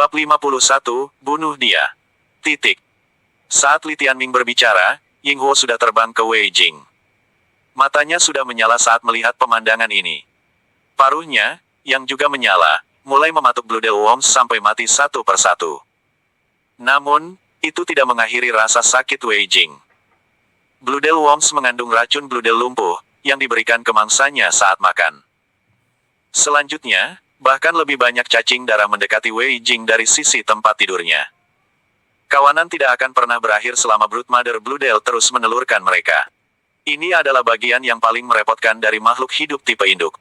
Bab 51, bunuh dia. Titik. Saat Li Tianming berbicara, Ying Huo sudah terbang ke Wei Jing. Matanya sudah menyala saat melihat pemandangan ini. Paruhnya, yang juga menyala, mulai mematuk Blue Del Worms sampai mati satu persatu. Namun, itu tidak mengakhiri rasa sakit Wei Jing. Blue Del Worms mengandung racun Blue Del lumpuh, yang diberikan ke mangsanya saat makan. Selanjutnya, bahkan lebih banyak cacing darah mendekati Wei Jing dari sisi tempat tidurnya. Kawanan tidak akan pernah berakhir selama Brute Mother Blue Del terus menelurkan mereka. Ini adalah bagian yang paling merepotkan dari makhluk hidup tipe induk.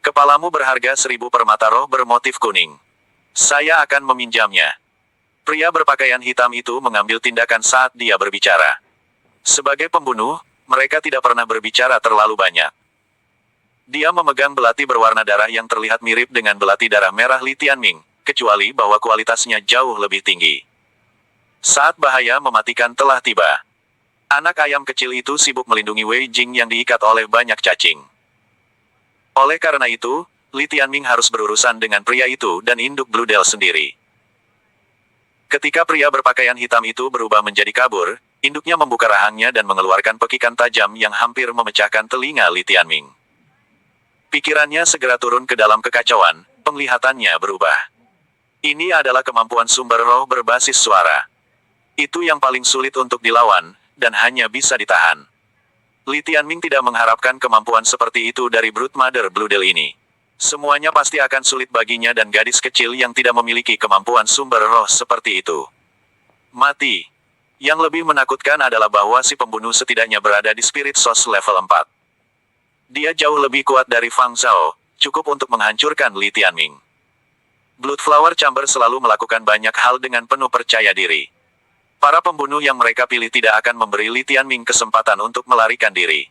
Kepalamu berharga 1000 permata roh bermotif kuning. Saya akan meminjamnya. Pria berpakaian hitam itu mengambil tindakan saat dia berbicara. Sebagai pembunuh, mereka tidak pernah berbicara terlalu banyak. Dia memegang belati berwarna darah yang terlihat mirip dengan belati darah merah Li Tianming, kecuali bahwa kualitasnya jauh lebih tinggi. Saat bahaya mematikan telah tiba. Anak ayam kecil itu sibuk melindungi Wei Jing yang diikat oleh banyak cacing. Oleh karena itu, Li Tianming harus berurusan dengan pria itu dan induk Blue Del sendiri. Ketika pria berpakaian hitam itu berubah menjadi kabur, induknya membuka rahangnya dan mengeluarkan pekikan tajam yang hampir memecahkan telinga Li Tianming. Pikirannya segera turun ke dalam kekacauan, penglihatannya berubah. Ini adalah kemampuan sumber roh berbasis suara. Itu yang paling sulit untuk dilawan, dan hanya bisa ditahan. Li Tianming tidak mengharapkan kemampuan seperti itu dari Brute Mother Blue Del ini. Semuanya pasti akan sulit baginya dan gadis kecil yang tidak memiliki kemampuan sumber roh seperti itu. Mati. Yang lebih menakutkan adalah bahwa si pembunuh setidaknya berada di Spirit Source level 4. Dia jauh lebih kuat dari Fang Zhao, cukup untuk menghancurkan Li Tianming. Blood Flower Chamber selalu melakukan banyak hal dengan penuh percaya diri. Para pembunuh yang mereka pilih tidak akan memberi Li Tianming kesempatan untuk melarikan diri.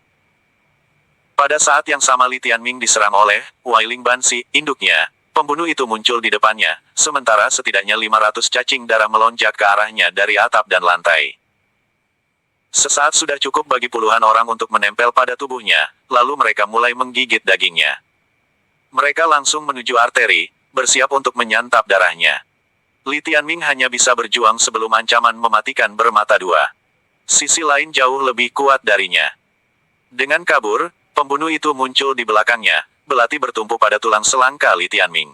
Pada saat yang sama Li Tianming diserang oleh Wailing Bansi, induknya. Pembunuh itu muncul di depannya, sementara setidaknya 500 cacing darah melonjak ke arahnya dari atap dan lantai. Sesaat sudah cukup bagi puluhan orang untuk menempel pada tubuhnya, lalu mereka mulai menggigit dagingnya. Mereka langsung menuju arteri, bersiap untuk menyantap darahnya. Li Tianming hanya bisa berjuang sebelum ancaman mematikan bermata dua. Sisi lain jauh lebih kuat darinya. Dengan kabur, pembunuh itu muncul di belakangnya, belati bertumpu pada tulang selangka Li Tianming.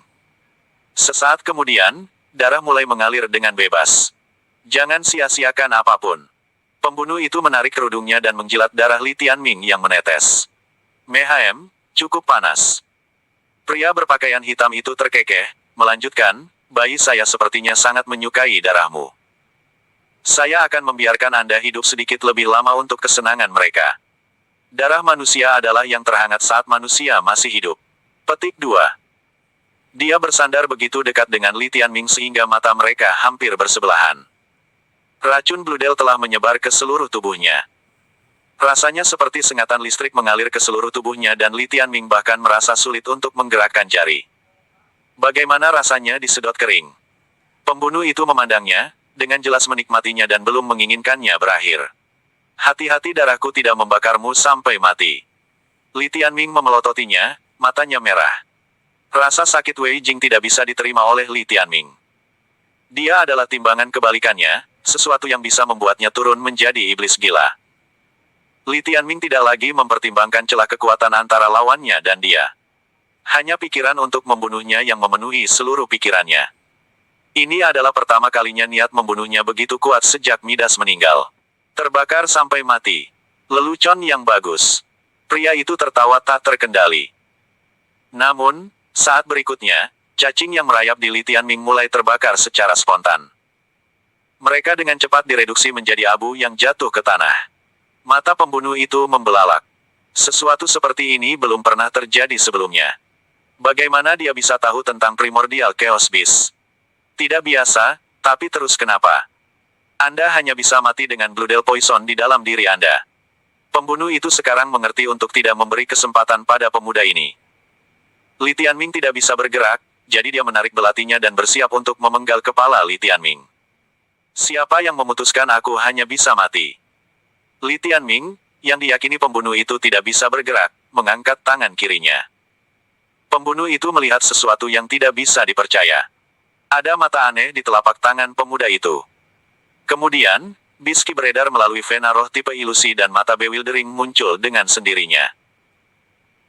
Sesaat kemudian, darah mulai mengalir dengan bebas. Jangan sia-siakan apapun. Pembunuh itu menarik kerudungnya dan menjilat darah Li Tianming yang menetes. Mehem, cukup panas. Pria berpakaian hitam itu terkekeh, melanjutkan, bayi saya sepertinya sangat menyukai darahmu. Saya akan membiarkan Anda hidup sedikit lebih lama untuk kesenangan mereka. Darah manusia adalah yang terhangat saat manusia masih hidup. Petik 2. Dia bersandar begitu dekat dengan Li Tianming sehingga mata mereka hampir bersebelahan. Racun Blue Del telah menyebar ke seluruh tubuhnya. Rasanya seperti sengatan listrik mengalir ke seluruh tubuhnya dan Li Tianming bahkan merasa sulit untuk menggerakkan jari. Bagaimana rasanya disedot kering? Pembunuh itu memandangnya, dengan jelas menikmatinya dan belum menginginkannya berakhir. Hati-hati darahku tidak membakarmu sampai mati. Li Tianming memelototinya, matanya merah. Rasa sakit Wei Jing tidak bisa diterima oleh Li Tianming. Dia adalah timbangan kebalikannya, sesuatu yang bisa membuatnya turun menjadi iblis gila. Li Tianming tidak lagi mempertimbangkan celah kekuatan antara lawannya dan dia. Hanya pikiran untuk membunuhnya yang memenuhi seluruh pikirannya. Ini adalah pertama kalinya niat membunuhnya begitu kuat sejak Midas meninggal. Terbakar sampai mati. Lelucon yang bagus. Pria itu tertawa tak terkendali. Namun, saat berikutnya, cacing yang merayap di Li Tianming mulai terbakar secara spontan. Mereka dengan cepat direduksi menjadi abu yang jatuh ke tanah. Mata pembunuh itu membelalak. Sesuatu seperti ini belum pernah terjadi sebelumnya. Bagaimana dia bisa tahu tentang Primordial Chaos Beast? Tidak biasa, tapi terus kenapa? Anda hanya bisa mati dengan Blue Del Poison di dalam diri Anda. Pembunuh itu sekarang mengerti untuk tidak memberi kesempatan pada pemuda ini. Li Tianming tidak bisa bergerak, jadi dia menarik belatinya dan bersiap untuk memenggal kepala Li Tianming. Siapa yang memutuskan aku hanya bisa mati? Li Tianming, yang diyakini pembunuh itu tidak bisa bergerak, mengangkat tangan kirinya. Pembunuh itu melihat sesuatu yang tidak bisa dipercaya. Ada mata aneh di telapak tangan pemuda itu. Kemudian, Bishki beredar melalui vena roh tipe ilusi dan mata bewildering muncul dengan sendirinya.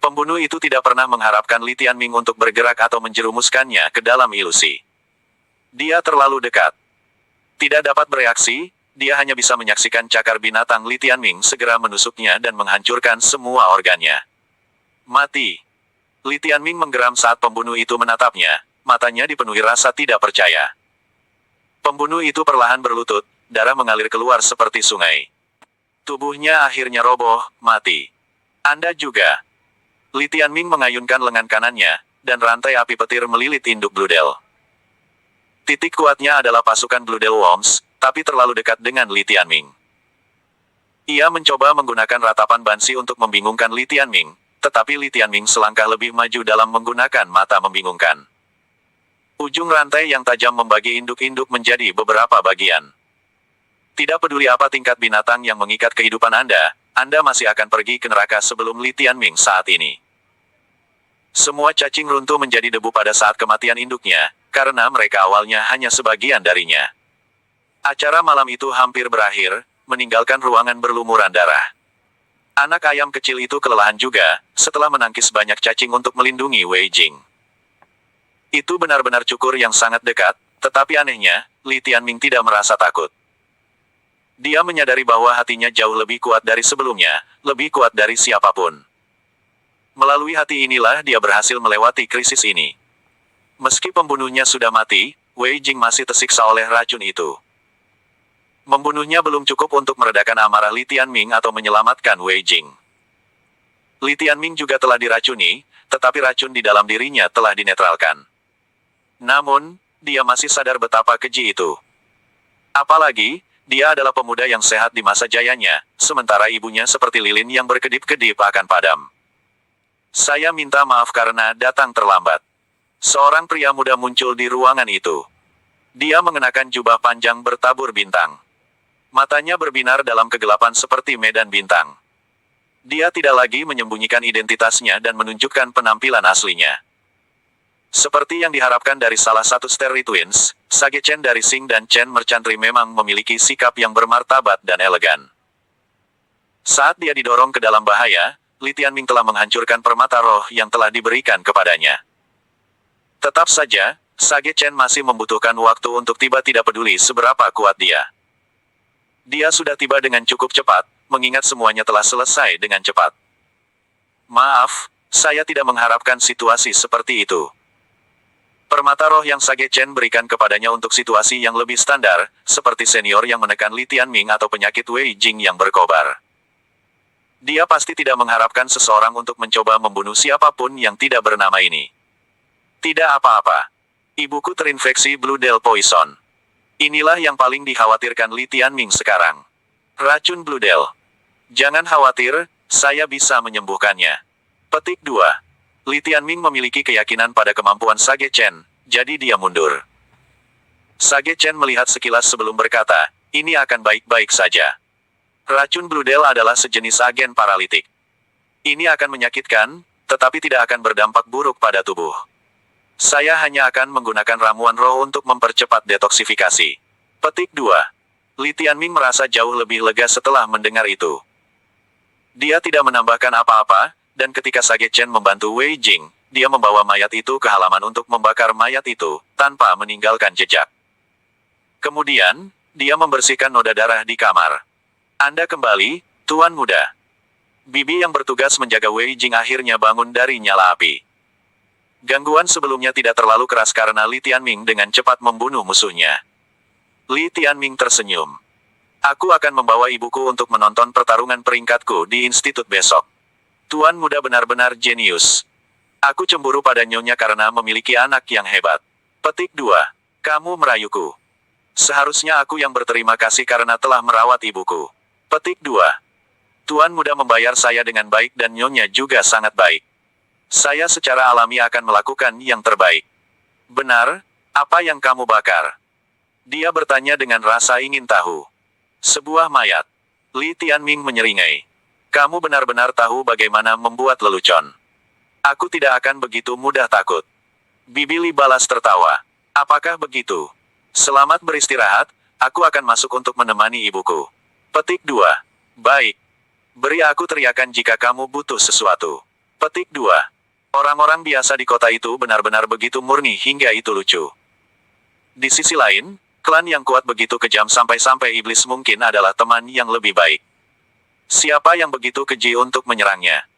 Pembunuh itu tidak pernah mengharapkan Li Tianming untuk bergerak atau menjerumuskannya ke dalam ilusi. Dia terlalu dekat. Tidak dapat bereaksi, dia hanya bisa menyaksikan cakar binatang Li Tianming segera menusuknya dan menghancurkan semua organnya. Mati. Li Tianming menggeram saat pembunuh itu menatapnya, matanya dipenuhi rasa tidak percaya. Pembunuh itu perlahan berlutut, darah mengalir keluar seperti sungai. Tubuhnya akhirnya roboh, mati. Anda juga. Li Tianming mengayunkan lengan kanannya, dan rantai api petir melilit induk Bloodel. Titik kuatnya adalah pasukan Bloodel Worms, tapi terlalu dekat dengan Li Tianming. Ia mencoba menggunakan ratapan Bansi untuk membingungkan Li Tianming, tetapi Li Tianming selangkah lebih maju dalam menggunakan mata membingungkan. Ujung rantai yang tajam membagi induk-induk menjadi beberapa bagian. Tidak peduli apa tingkat binatang yang mengikat kehidupan Anda masih akan pergi ke neraka sebelum Li Tianming saat ini. Semua cacing runtuh menjadi debu pada saat kematian induknya, karena mereka awalnya hanya sebagian darinya. Acara malam itu hampir berakhir, meninggalkan ruangan berlumuran darah. Anak ayam kecil itu kelelahan juga, setelah menangkis banyak cacing untuk melindungi Wei Jing. Itu benar-benar cukur yang sangat dekat, tetapi anehnya, Li Tianming tidak merasa takut. Dia menyadari bahwa hatinya jauh lebih kuat dari sebelumnya, lebih kuat dari siapapun. Melalui hati inilah dia berhasil melewati krisis ini. Meski pembunuhnya sudah mati, Wei Jing masih tersiksa oleh racun itu. Membunuhnya belum cukup untuk meredakan amarah Li Tianming atau menyelamatkan Wei Jing. Li Tianming juga telah diracuni, tetapi racun di dalam dirinya telah dinetralkan. Namun, dia masih sadar betapa keji itu. Apalagi, dia adalah pemuda yang sehat di masa jayanya, sementara ibunya seperti lilin yang berkedip-kedip akan padam. Saya minta maaf karena datang terlambat. Seorang pria muda muncul di ruangan itu. Dia mengenakan jubah panjang bertabur bintang. Matanya berbinar dalam kegelapan seperti medan bintang. Dia tidak lagi menyembunyikan identitasnya dan menunjukkan penampilan aslinya. Seperti yang diharapkan dari salah satu Starry Twins, Sage Chen dari Sing dan Chen Merchantry memang memiliki sikap yang bermartabat dan elegan. Saat dia didorong ke dalam bahaya, Li Tianming telah menghancurkan permata roh yang telah diberikan kepadanya. Tetap saja, Sage Chen masih membutuhkan waktu untuk tiba, tidak peduli seberapa kuat dia. Dia sudah tiba dengan cukup cepat, mengingat semuanya telah selesai dengan cepat. Maaf, saya tidak mengharapkan situasi seperti itu. Permata roh yang Sage Chen berikan kepadanya untuk situasi yang lebih standar, seperti senior yang menekan Li Tianming atau penyakit Wei Jing yang berkobar. Dia pasti tidak mengharapkan seseorang untuk mencoba membunuh siapapun yang tidak bernama ini. Tidak apa-apa. Ibuku terinfeksi Bloodel Poison. Inilah yang paling dikhawatirkan Li Tianming sekarang. Racun Bloodel. Jangan khawatir, saya bisa menyembuhkannya. Petik 2. Li Tianming memiliki keyakinan pada kemampuan Sage Chen, jadi dia mundur. Sage Chen melihat sekilas sebelum berkata, ini akan baik-baik saja. Racun Bloodel adalah sejenis agen paralitik. Ini akan menyakitkan, tetapi tidak akan berdampak buruk pada tubuh. Saya hanya akan menggunakan ramuan roh untuk mempercepat detoksifikasi. Petik 2. Li Tianming merasa jauh lebih lega setelah mendengar itu. Dia tidak menambahkan apa-apa, dan ketika Sage Chen membantu Wei Jing, dia membawa mayat itu ke halaman untuk membakar mayat itu, tanpa meninggalkan jejak. Kemudian, dia membersihkan noda darah di kamar. Anda kembali, Tuan Muda. Bibi yang bertugas menjaga Wei Jing akhirnya bangun dari nyala api. Gangguan sebelumnya tidak terlalu keras karena Li Tianming dengan cepat membunuh musuhnya. Li Tianming tersenyum. Aku akan membawa ibuku untuk menonton pertarungan peringkatku di institut besok. Tuan Muda benar-benar jenius. Aku cemburu pada Nyonya karena memiliki anak yang hebat. Petik 2. Kamu merayuku. Seharusnya aku yang berterima kasih karena telah merawat ibuku. Petik 2. Tuan Muda membayar saya dengan baik dan Nyonya juga sangat baik. Saya secara alami akan melakukan yang terbaik. Benar, apa yang kamu bakar? Dia bertanya dengan rasa ingin tahu. Sebuah mayat. Li Tianming menyeringai. Kamu benar-benar tahu bagaimana membuat lelucon. Aku tidak akan begitu mudah takut. Bibi Li balas tertawa. Apakah begitu? Selamat beristirahat, aku akan masuk untuk menemani ibuku. Petik 2. Baik. Beri aku teriakan jika kamu butuh sesuatu. Petik 2. Orang-orang biasa di kota itu benar-benar begitu murni hingga itu lucu. Di sisi lain, klan yang kuat begitu kejam sampai-sampai iblis mungkin adalah teman yang lebih baik. Siapa yang begitu keji untuk menyerangnya?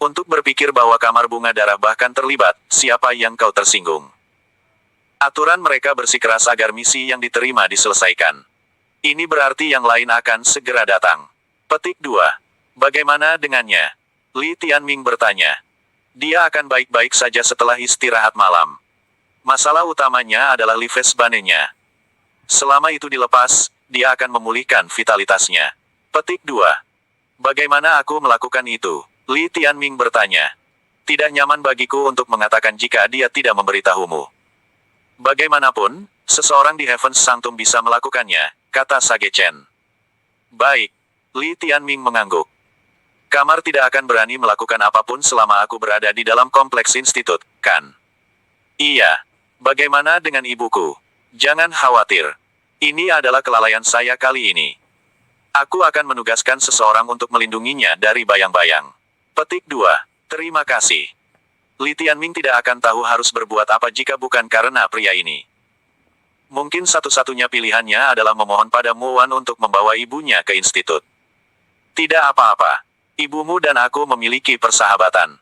Untuk berpikir bahwa kamar bunga darah bahkan terlibat, siapa yang kau tersinggung? Aturan mereka bersikeras agar misi yang diterima diselesaikan. Ini berarti yang lain akan segera datang. Petik 2. Bagaimana dengannya? Li Tianming bertanya. Dia akan baik-baik saja setelah istirahat malam. Masalah utamanya adalah lives banenya. Selama itu dilepas, dia akan memulihkan vitalitasnya. Petik 2. Bagaimana aku melakukan itu? Li Tianming bertanya. Tidak nyaman bagiku untuk mengatakan jika dia tidak memberitahumu. Bagaimanapun, seseorang di Heaven's Sanctum bisa melakukannya, kata Sage Chen. Baik. Li Tianming mengangguk. Kamar tidak akan berani melakukan apapun selama aku berada di dalam kompleks institut, kan? Iya. Bagaimana dengan ibuku? Jangan khawatir. Ini adalah kelalaian saya kali ini. Aku akan menugaskan seseorang untuk melindunginya dari bayang-bayang. Petik 2. Terima kasih. Li Tianming tidak akan tahu harus berbuat apa jika bukan karena pria ini. Mungkin satu-satunya pilihannya adalah memohon pada Muwan untuk membawa ibunya ke institut. Tidak apa-apa. Ibumu dan aku memiliki persahabatan.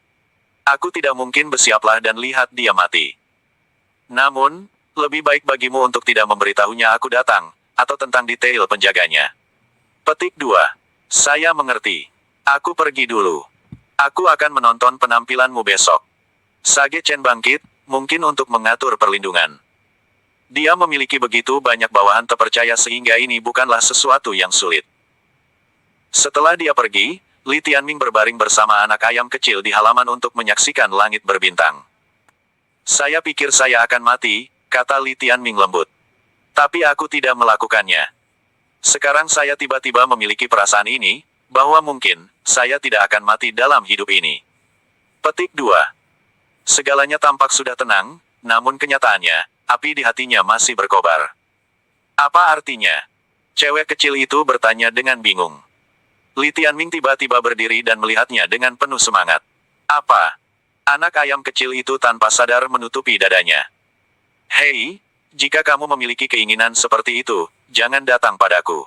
Aku tidak mungkin bersiaplah dan lihat dia mati. Namun, lebih baik bagimu untuk tidak memberitahunya aku datang, atau tentang detail penjaganya. Petik 2. Saya mengerti. Aku pergi dulu. Aku akan menonton penampilanmu besok. Sage Chen bangkit, mungkin untuk mengatur perlindungan. Dia memiliki begitu banyak bawahan terpercaya sehingga ini bukanlah sesuatu yang sulit. Setelah dia pergi, Li Tianming berbaring bersama anak ayam kecil di halaman untuk menyaksikan langit berbintang. Saya pikir saya akan mati, kata Li Tianming lembut. Tapi aku tidak melakukannya. Sekarang saya tiba-tiba memiliki perasaan ini, bahwa mungkin, saya tidak akan mati dalam hidup ini. Petik 2. Segalanya tampak sudah tenang, namun kenyataannya, api di hatinya masih berkobar. Apa artinya? Cewek kecil itu bertanya dengan bingung. Li Tianming tiba-tiba berdiri dan melihatnya dengan penuh semangat. Apa? Anak ayam kecil itu tanpa sadar menutupi dadanya. Hei, jika kamu memiliki keinginan seperti itu, jangan datang padaku.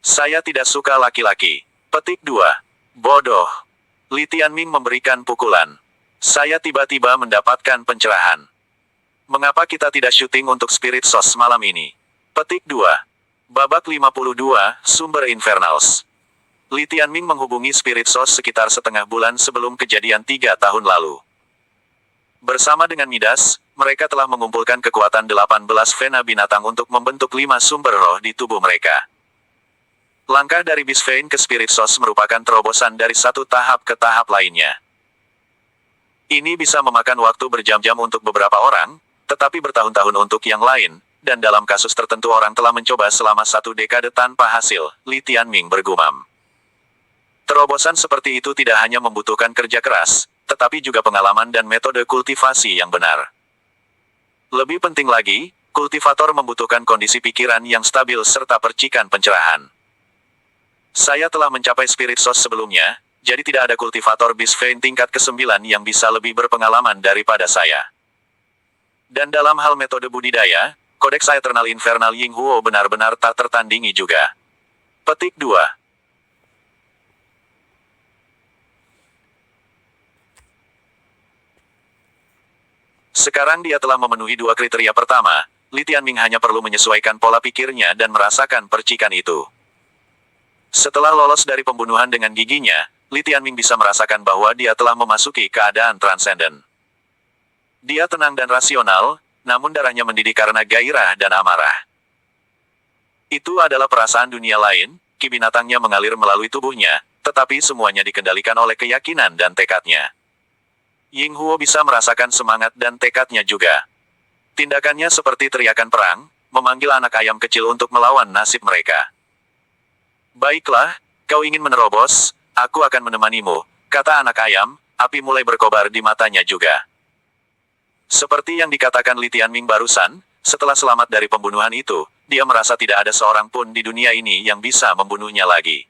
Saya tidak suka laki-laki. Petik 2. Bodoh. Li Tianming memberikan pukulan. Saya tiba-tiba mendapatkan pencerahan. Mengapa kita tidak syuting untuk Spirit Sauce malam ini? Petik 2. Babak 52, Sumber Infernals. Li Tianming menghubungi Spirit Sauce sekitar setengah bulan sebelum kejadian 3 tahun lalu. Bersama dengan Midas, mereka telah mengumpulkan kekuatan 18 vena binatang untuk membentuk 5 sumber roh di tubuh mereka. Langkah dari Beast Vein ke Spirit Sauce merupakan terobosan dari satu tahap ke tahap lainnya. Ini bisa memakan waktu berjam-jam untuk beberapa orang, tetapi bertahun-tahun untuk yang lain, dan dalam kasus tertentu orang telah mencoba selama 1 dekade tanpa hasil, Li Tianming bergumam. Terobosan seperti itu tidak hanya membutuhkan kerja keras, tetapi juga pengalaman dan metode kultivasi yang benar. Lebih penting lagi, kultivator membutuhkan kondisi pikiran yang stabil serta percikan pencerahan. Saya telah mencapai Spirit Sauce sebelumnya, jadi tidak ada kultivator Beast Vein tingkat ke-9 yang bisa lebih berpengalaman daripada saya. Dan dalam hal metode budidaya, Kodeks Eternal Infernal Ying Huo benar-benar tak tertandingi juga. Petik 2. Sekarang dia telah memenuhi 2 kriteria pertama, Li Tianming hanya perlu menyesuaikan pola pikirnya dan merasakan percikan itu. Setelah lolos dari pembunuhan dengan giginya, Li Tianming bisa merasakan bahwa dia telah memasuki keadaan transenden. Dia tenang dan rasional, namun darahnya mendidih karena gairah dan amarah. Itu adalah perasaan dunia lain, ki binatangnya mengalir melalui tubuhnya, tetapi semuanya dikendalikan oleh keyakinan dan tekadnya. Ying Huo bisa merasakan semangat dan tekadnya juga. Tindakannya seperti teriakan perang, memanggil anak ayam kecil untuk melawan nasib mereka. Baiklah, kau ingin menerobos, aku akan menemanimu, kata anak ayam, api mulai berkobar di matanya juga. Seperti yang dikatakan Li Tianming barusan, setelah selamat dari pembunuhan itu, dia merasa tidak ada seorang pun di dunia ini yang bisa membunuhnya lagi.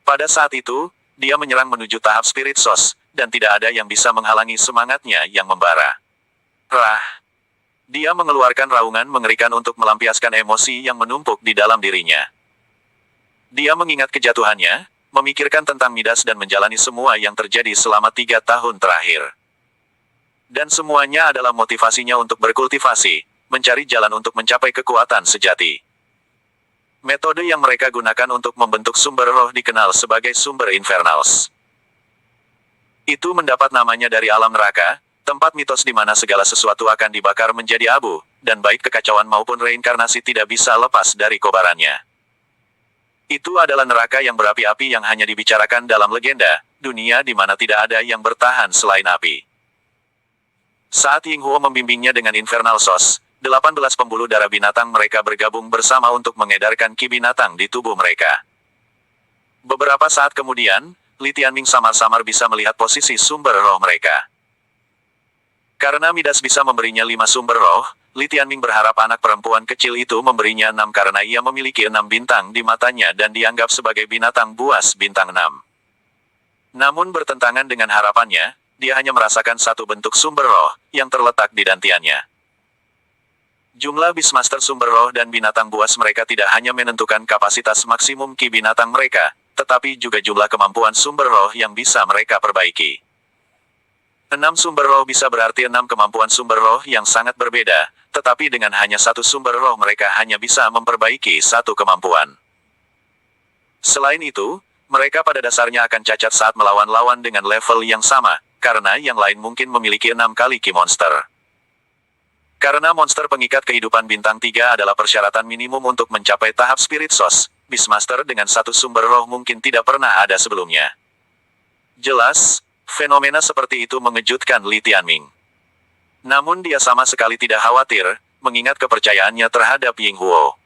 Pada saat itu, dia menyerang menuju tahap Spirit Source, dan tidak ada yang bisa menghalangi semangatnya yang membara. Rah! Dia mengeluarkan raungan mengerikan untuk melampiaskan emosi yang menumpuk di dalam dirinya. Dia mengingat kejatuhannya, memikirkan tentang Midas dan menjalani semua yang terjadi selama 3 tahun terakhir. Dan semuanya adalah motivasinya untuk berkultivasi, mencari jalan untuk mencapai kekuatan sejati. Metode yang mereka gunakan untuk membentuk sumber roh dikenal sebagai sumber infernals. Itu mendapat namanya dari alam neraka, tempat mitos di mana segala sesuatu akan dibakar menjadi abu, dan baik kekacauan maupun reinkarnasi tidak bisa lepas dari kobarannya. Itu adalah neraka yang berapi-api yang hanya dibicarakan dalam legenda, dunia di mana tidak ada yang bertahan selain api. Saat Ying Huo membimbingnya dengan Infernal Source, 18 pembuluh darah binatang mereka bergabung bersama untuk mengedarkan ki binatang di tubuh mereka. Beberapa saat kemudian, Li Tianming samar-samar bisa melihat posisi sumber roh mereka. Karena Midas bisa memberinya 5 sumber roh, Li Tianming berharap anak perempuan kecil itu memberinya 6 karena ia memiliki 6 bintang di matanya dan dianggap sebagai binatang buas bintang 6. Namun bertentangan dengan harapannya, dia hanya merasakan satu bentuk sumber roh, yang terletak di dantiannya. Jumlah Beastmaster sumber roh dan binatang buas mereka tidak hanya menentukan kapasitas maksimum ki binatang mereka, tetapi juga jumlah kemampuan sumber roh yang bisa mereka perbaiki. 6 sumber roh bisa berarti 6 kemampuan sumber roh yang sangat berbeda, tetapi dengan hanya satu sumber roh mereka hanya bisa memperbaiki satu kemampuan. Selain itu, mereka pada dasarnya akan cacat saat melawan lawan dengan level yang sama, karena yang lain mungkin memiliki 6 kali ki monster. Karena monster pengikat kehidupan bintang 3 adalah persyaratan minimum untuk mencapai tahap Spirit Source, Beastmaster dengan satu sumber roh mungkin tidak pernah ada sebelumnya. Jelas, fenomena seperti itu mengejutkan Li Tianming. Namun dia sama sekali tidak khawatir, mengingat kepercayaannya terhadap Ying Huo.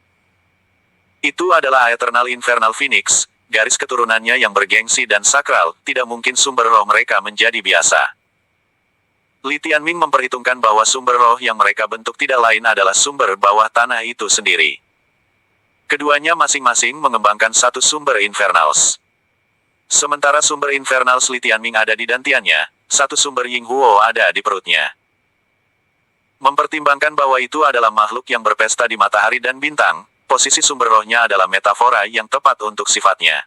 Itu adalah Eternal Infernal Phoenix, garis keturunannya yang bergengsi dan sakral, tidak mungkin sumber roh mereka menjadi biasa. Li Tianming memperhitungkan bahwa sumber roh yang mereka bentuk tidak lain adalah sumber bawah tanah itu sendiri. Keduanya masing-masing mengembangkan satu sumber infernals. Sementara sumber infernals Li Tianming ada di dantiannya, satu sumber Ying Huo ada di perutnya. Mempertimbangkan bahwa itu adalah makhluk yang berpesta di matahari dan bintang, posisi sumber rohnya adalah metafora yang tepat untuk sifatnya.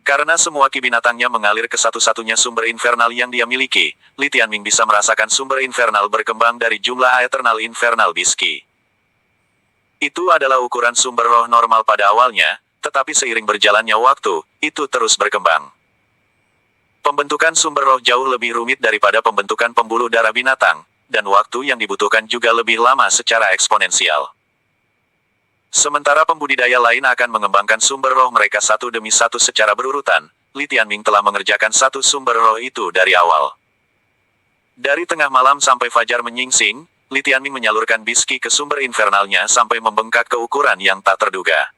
Karena semua ki binatangnya mengalir ke satu-satunya sumber infernal yang dia miliki, Li Tianming bisa merasakan sumber infernal berkembang dari jumlah Eternal Infernal Beast Ki. Itu adalah ukuran sumber roh normal pada awalnya, tetapi seiring berjalannya waktu, itu terus berkembang. Pembentukan sumber roh jauh lebih rumit daripada pembentukan pembuluh darah binatang, dan waktu yang dibutuhkan juga lebih lama secara eksponensial. Sementara pembudidaya lain akan mengembangkan sumber roh mereka satu demi satu secara berurutan, Li Tianming telah mengerjakan satu sumber roh itu dari awal. Dari tengah malam sampai fajar menyingsing, Li Tianming menyalurkan Beast Ki ke sumber infernalnya sampai membengkak ke ukuran yang tak terduga.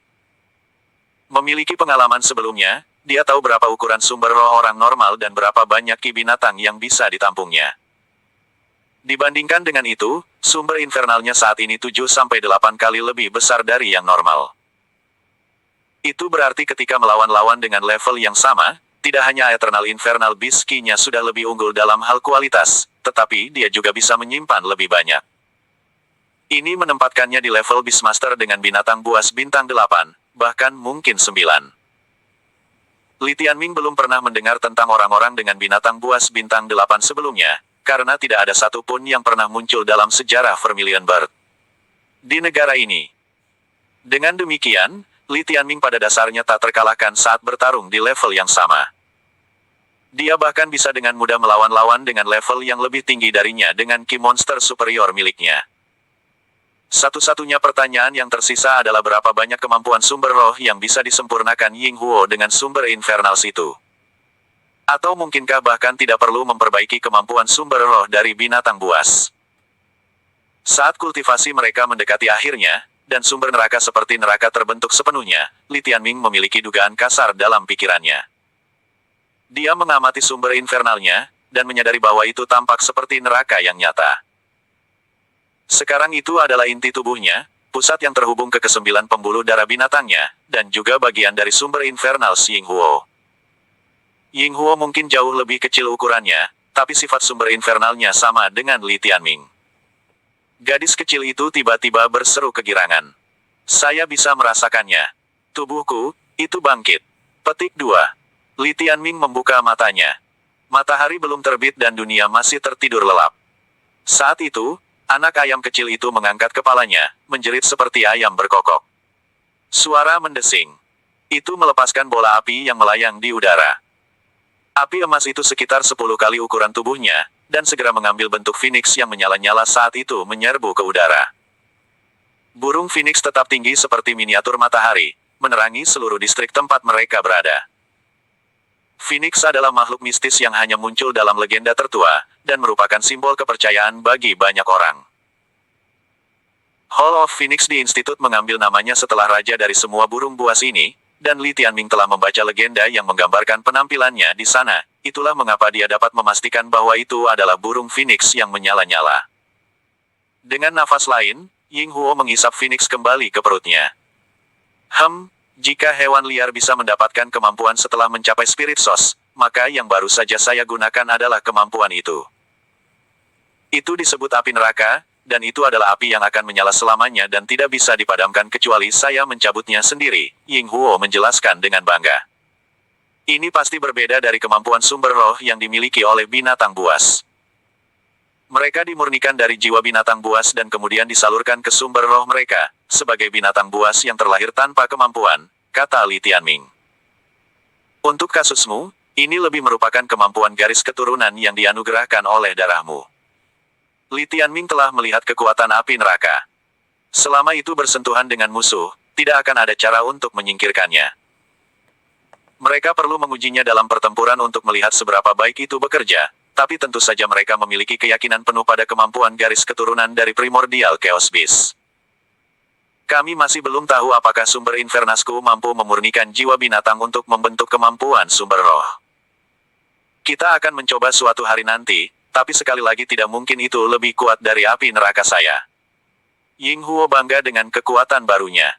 Memiliki pengalaman sebelumnya, dia tahu berapa ukuran sumber roh orang normal dan berapa banyak ki binatang yang bisa ditampungnya. Dibandingkan dengan itu, sumber infernalnya saat ini 7-8 kali lebih besar dari yang normal. Itu berarti ketika melawan lawan dengan level yang sama, tidak hanya Eternal Infernal Beast Ki-nya sudah lebih unggul dalam hal kualitas, tetapi dia juga bisa menyimpan lebih banyak. Ini menempatkannya di level Beastmaster dengan binatang buas bintang 8, bahkan mungkin 9. Li Tianming belum pernah mendengar tentang orang-orang dengan binatang buas bintang 8 sebelumnya, karena tidak ada satupun yang pernah muncul dalam sejarah Vermilion Bird di negara ini. Dengan demikian, Li Tianming pada dasarnya tak terkalahkan saat bertarung di level yang sama. Dia bahkan bisa dengan mudah melawan lawan dengan level yang lebih tinggi darinya dengan ki monster superior miliknya. Satu-satunya pertanyaan yang tersisa adalah berapa banyak kemampuan sumber roh yang bisa disempurnakan Ying Huo dengan sumber infernals itu. Atau mungkinkah bahkan tidak perlu memperbaiki kemampuan sumber roh dari binatang buas. Saat kultivasi mereka mendekati akhirnya, dan sumber neraka seperti neraka terbentuk sepenuhnya, Li Tianming memiliki dugaan kasar dalam pikirannya. Dia mengamati sumber infernalnya, dan menyadari bahwa itu tampak seperti neraka yang nyata. Sekarang itu adalah inti tubuhnya, pusat yang terhubung ke kesembilan pembuluh darah binatangnya, dan juga bagian dari sumber infernal Yinghuo. Yinghuo mungkin jauh lebih kecil ukurannya, tapi sifat sumber infernalnya sama dengan Li Tianming. Gadis kecil itu tiba-tiba berseru kegirangan. Saya bisa merasakannya. Tubuhku, itu bangkit. Petik 2. Li Tianming membuka matanya. Matahari belum terbit dan dunia masih tertidur lelap. Saat itu, anak ayam kecil itu mengangkat kepalanya, menjerit seperti ayam berkokok. Suara mendesing. Itu melepaskan bola api yang melayang di udara. Api emas itu sekitar 10 kali ukuran tubuhnya, dan segera mengambil bentuk Phoenix yang menyala-nyala saat itu menyerbu ke udara. Burung Phoenix tetap tinggi seperti miniatur matahari, menerangi seluruh distrik tempat mereka berada. Phoenix adalah makhluk mistis yang hanya muncul dalam legenda tertua, dan merupakan simbol kepercayaan bagi banyak orang. Hall of Phoenix di Institut mengambil namanya setelah raja dari semua burung buas ini, dan Li Tianming telah membaca legenda yang menggambarkan penampilannya di sana. Itulah mengapa dia dapat memastikan bahwa itu adalah burung Phoenix yang menyala-nyala. Dengan nafas lain, Yinghuo menghisap Phoenix kembali ke perutnya. Jika hewan liar bisa mendapatkan kemampuan setelah mencapai Spirit Source, maka yang baru saja saya gunakan adalah kemampuan itu. Itu disebut api neraka, dan itu adalah api yang akan menyala selamanya dan tidak bisa dipadamkan kecuali saya mencabutnya sendiri, Yinghuo menjelaskan dengan bangga. Ini pasti berbeda dari kemampuan sumber roh yang dimiliki oleh binatang buas. Mereka dimurnikan dari jiwa binatang buas dan kemudian disalurkan ke sumber roh mereka, sebagai binatang buas yang terlahir tanpa kemampuan, kata Li Tianming. Untuk kasusmu, ini lebih merupakan kemampuan garis keturunan yang dianugerahkan oleh darahmu. Li Tianming telah melihat kekuatan api neraka. Selama itu bersentuhan dengan musuh, tidak akan ada cara untuk menyingkirkannya. Mereka perlu mengujinya dalam pertempuran untuk melihat seberapa baik itu bekerja, tapi tentu saja mereka memiliki keyakinan penuh pada kemampuan garis keturunan dari Primordial Chaos Beast. Kami masih belum tahu apakah sumber Infernasku mampu memurnikan jiwa binatang untuk membentuk kemampuan sumber roh. Kita akan mencoba suatu hari nanti, tapi sekali lagi tidak mungkin itu lebih kuat dari api neraka saya. Yinghuo bangga dengan kekuatan barunya.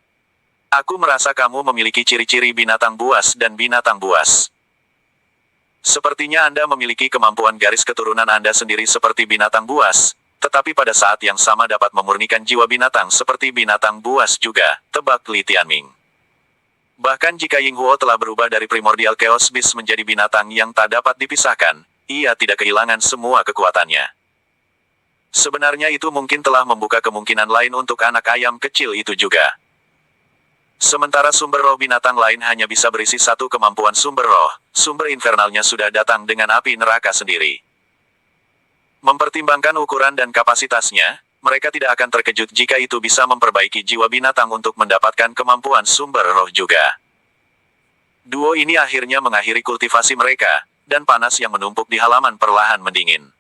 Aku merasa kamu memiliki ciri-ciri binatang buas dan binatang buas. Sepertinya Anda memiliki kemampuan garis keturunan Anda sendiri seperti binatang buas, tetapi pada saat yang sama dapat memurnikan jiwa binatang seperti binatang buas juga, tebak Li Tianming. Bahkan jika Yinghuo telah berubah dari Primordial Chaos Beast menjadi binatang yang tak dapat dipisahkan, ia tidak kehilangan semua kekuatannya. Sebenarnya itu mungkin telah membuka kemungkinan lain untuk anak ayam kecil itu juga. Sementara sumber roh binatang lain hanya bisa berisi satu kemampuan sumber roh, sumber infernalnya sudah datang dengan api neraka sendiri. Mempertimbangkan ukuran dan kapasitasnya, mereka tidak akan terkejut jika itu bisa memperbaiki jiwa binatang untuk mendapatkan kemampuan sumber roh juga. Duo ini akhirnya mengakhiri kultivasi mereka, dan panas yang menumpuk di halaman perlahan mendingin.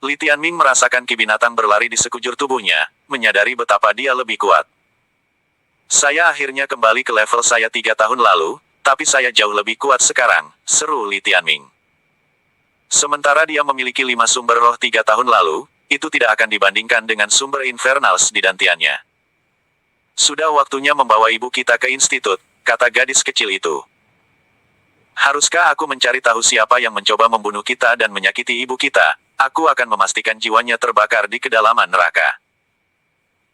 Li Tianming merasakan ki binatang berlari di sekujur tubuhnya, menyadari betapa dia lebih kuat. Saya akhirnya kembali ke level saya 3 tahun lalu, tapi saya jauh lebih kuat sekarang, seru Li Tianming. Sementara dia memiliki 5 sumber roh 3 tahun lalu, itu tidak akan dibandingkan dengan sumber infernals di dantiannya. Sudah waktunya membawa ibu kita ke institut, kata gadis kecil itu. Haruskah aku mencari tahu siapa yang mencoba membunuh kita dan menyakiti ibu kita? Aku akan memastikan jiwanya terbakar di kedalaman neraka.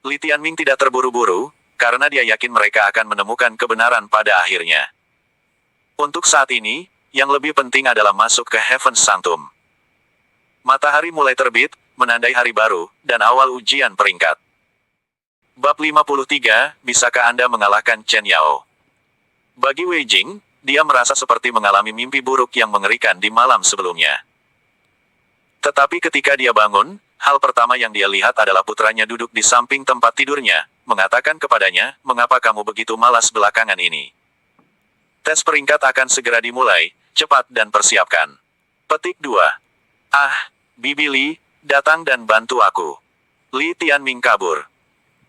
Li Tianming tidak terburu-buru, karena dia yakin mereka akan menemukan kebenaran pada akhirnya. Untuk saat ini, yang lebih penting adalah masuk ke Heaven Sanctum. Matahari mulai terbit, menandai hari baru, dan awal ujian peringkat. Bab 53, bisakah Anda mengalahkan Chen Yao? Bagi Wei Jing, dia merasa seperti mengalami mimpi buruk yang mengerikan di malam sebelumnya. Tetapi ketika dia bangun, hal pertama yang dia lihat adalah putranya duduk di samping tempat tidurnya, mengatakan kepadanya, "Mengapa kamu begitu malas belakangan ini? Tes peringkat akan segera dimulai, cepat dan persiapkan." Petik 2. Bibi Li, datang dan bantu aku. Li Tianming kabur.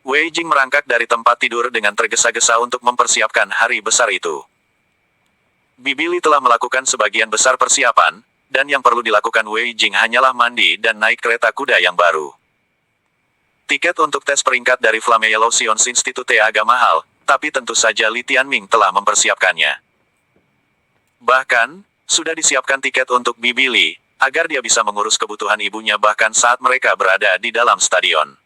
Wei Jing merangkak dari tempat tidur dengan tergesa-gesa untuk mempersiapkan hari besar itu. Bibi Li telah melakukan sebagian besar persiapan, dan yang perlu dilakukan Wei Jing hanyalah mandi dan naik kereta kuda yang baru. Tiket untuk tes peringkat dari Flame Yellow Science Institute agak mahal, tapi tentu saja Li Tianming telah mempersiapkannya. Bahkan, sudah disiapkan tiket untuk Bibi Li, agar dia bisa mengurus kebutuhan ibunya bahkan saat mereka berada di dalam stadion.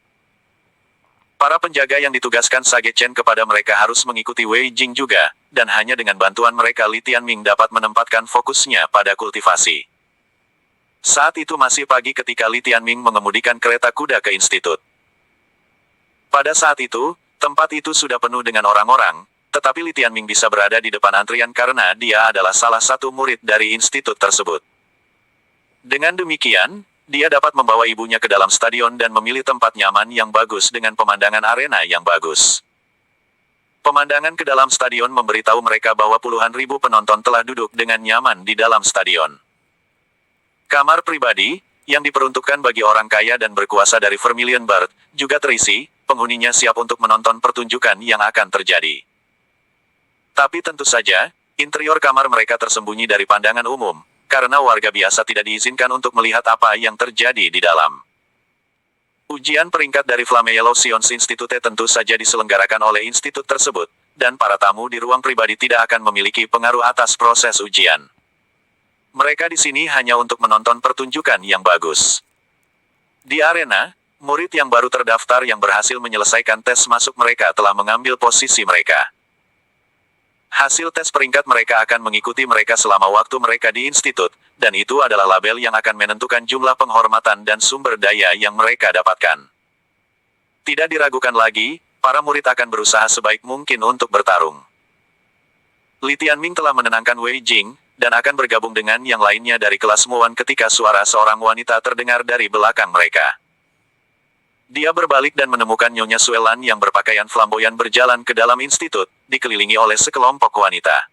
Para penjaga yang ditugaskan Sage Chen kepada mereka harus mengikuti Wei Jing juga, dan hanya dengan bantuan mereka Li Tianming dapat menempatkan fokusnya pada kultivasi. Saat itu masih pagi ketika Li Tianming mengemudikan kereta kuda ke institut. Pada saat itu, tempat itu sudah penuh dengan orang-orang, tetapi Li Tianming bisa berada di depan antrian karena dia adalah salah satu murid dari institut tersebut. Dengan demikian, dia dapat membawa ibunya ke dalam stadion dan memilih tempat nyaman yang bagus dengan pemandangan arena yang bagus. Pemandangan ke dalam stadion memberitahu mereka bahwa puluhan ribu penonton telah duduk dengan nyaman di dalam stadion. Kamar pribadi, yang diperuntukkan bagi orang kaya dan berkuasa dari Vermilion Bird, juga terisi, penghuninya siap untuk menonton pertunjukan yang akan terjadi. Tapi tentu saja, interior kamar mereka tersembunyi dari pandangan umum, karena warga biasa tidak diizinkan untuk melihat apa yang terjadi di dalam. Ujian peringkat dari Flame Yellow Science Institute tentu saja diselenggarakan oleh institut tersebut, dan para tamu di ruang pribadi tidak akan memiliki pengaruh atas proses ujian. Mereka di sini hanya untuk menonton pertunjukan yang bagus. Di arena, murid yang baru terdaftar yang berhasil menyelesaikan tes masuk mereka telah mengambil posisi mereka. Hasil tes peringkat mereka akan mengikuti mereka selama waktu mereka di institut, dan itu adalah label yang akan menentukan jumlah penghormatan dan sumber daya yang mereka dapatkan. Tidak diragukan lagi, para murid akan berusaha sebaik mungkin untuk bertarung. Li Tianming telah menenangkan Wei Jing, dan akan bergabung dengan yang lainnya dari kelas Muan ketika suara seorang wanita terdengar dari belakang mereka. Dia berbalik dan menemukan Nyonya Suelan yang berpakaian flamboyan berjalan ke dalam institut, dikelilingi oleh sekelompok wanita.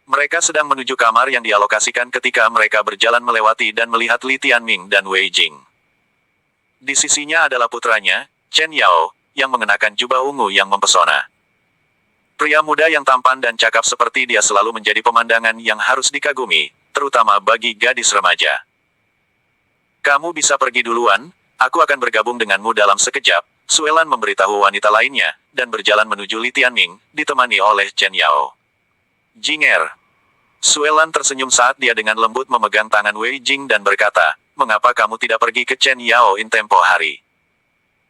Mereka sedang menuju kamar yang dialokasikan ketika mereka berjalan melewati dan melihat Li Tianming dan Wei Jing. Di sisinya adalah putranya, Chen Yao, yang mengenakan jubah ungu yang mempesona. Pria muda yang tampan dan cakap seperti dia selalu menjadi pemandangan yang harus dikagumi, terutama bagi gadis remaja. Kamu bisa pergi duluan, aku akan bergabung denganmu dalam sekejap, Suelan memberitahu wanita lainnya, dan berjalan menuju Li Tianming, ditemani oleh Chen Yao. Jinger. Suelan tersenyum saat dia dengan lembut memegang tangan Wei Jing dan berkata, mengapa kamu tidak pergi ke Chen Yao in tempo hari?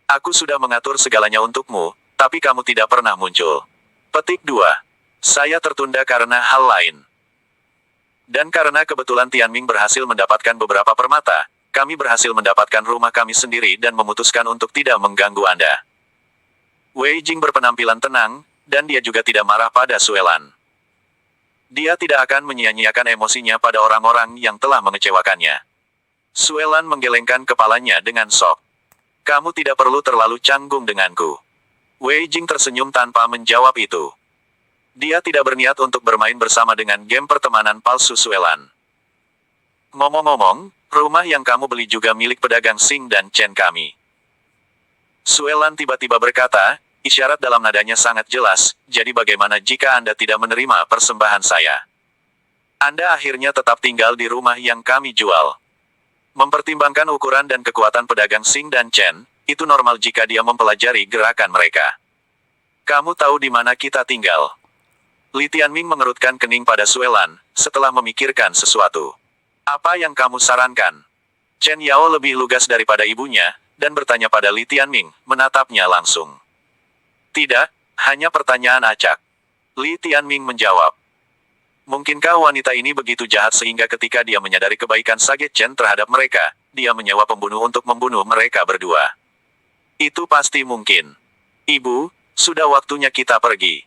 Aku sudah mengatur segalanya untukmu, tapi kamu tidak pernah muncul. Petik 2. Saya tertunda karena hal lain. Dan karena kebetulan Tianming berhasil mendapatkan beberapa permata, kami berhasil mendapatkan rumah kami sendiri dan memutuskan untuk tidak mengganggu Anda. Wei Jing berpenampilan tenang, dan dia juga tidak marah pada Suelan. Dia tidak akan menyia-nyiakan emosinya pada orang-orang yang telah mengecewakannya. Suelan menggelengkan kepalanya dengan sok. Kamu tidak perlu terlalu canggung denganku. Wei Jing tersenyum tanpa menjawab itu. Dia tidak berniat untuk bermain bersama dengan game pertemanan palsu Suelan. Ngomong-ngomong, rumah yang kamu beli juga milik pedagang Xing dan Chen kami. Suelan tiba-tiba berkata, isyarat dalam nadanya sangat jelas, jadi bagaimana jika Anda tidak menerima persembahan saya? Anda akhirnya tetap tinggal di rumah yang kami jual. Mempertimbangkan ukuran dan kekuatan pedagang Xing dan Chen, itu normal jika dia mempelajari gerakan mereka. Kamu tahu di mana kita tinggal? Li Tianming mengerutkan kening pada Suelan, setelah memikirkan sesuatu. Apa yang kamu sarankan? Chen Yao lebih lugas daripada ibunya, dan bertanya pada Li Tianming, menatapnya langsung. Tidak, hanya pertanyaan acak. Li Tianming menjawab. Mungkinkah wanita ini begitu jahat sehingga ketika dia menyadari kebaikan Sage Chen terhadap mereka, dia menyewa pembunuh untuk membunuh mereka berdua? Itu pasti mungkin. Ibu, sudah waktunya kita pergi.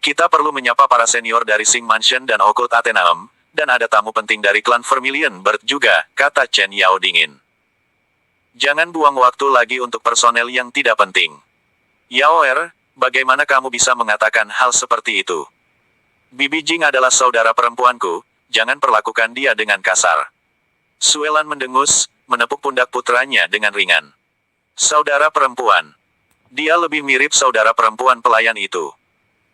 Kita perlu menyapa para senior dari Xing Mansion dan Occult Athenaeum, dan ada tamu penting dari klan Vermilion Bird juga, kata Chen Yao dingin. Jangan buang waktu lagi untuk personel yang tidak penting. Yao bagaimana kamu bisa mengatakan hal seperti itu? Bibi Jing adalah saudara perempuanku, jangan perlakukan dia dengan kasar. Suelan mendengus, menepuk pundak putranya dengan ringan. Saudara perempuan. Dia lebih mirip saudara perempuan pelayan itu.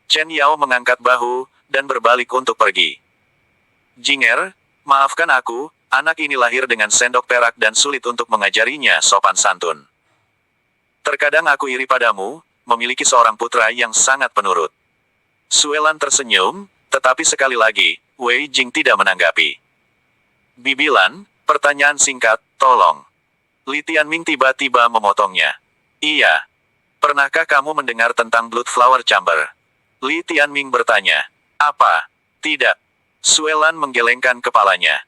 Chen Yao mengangkat bahu, dan berbalik untuk pergi. Jinger, Maafkan aku, anak ini lahir dengan sendok perak dan sulit untuk mengajarinya sopan santun. Terkadang aku iri padamu, memiliki seorang putra yang sangat penurut. Suelan tersenyum, tetapi sekali lagi, Wei Jing tidak menanggapi. Bibilan, pertanyaan singkat, tolong. Li Tianming tiba-tiba memotongnya. Iya. Pernahkah kamu mendengar tentang Blood Flower Chamber? Li Tianming bertanya. Apa? Tidak. Suelan menggelengkan kepalanya.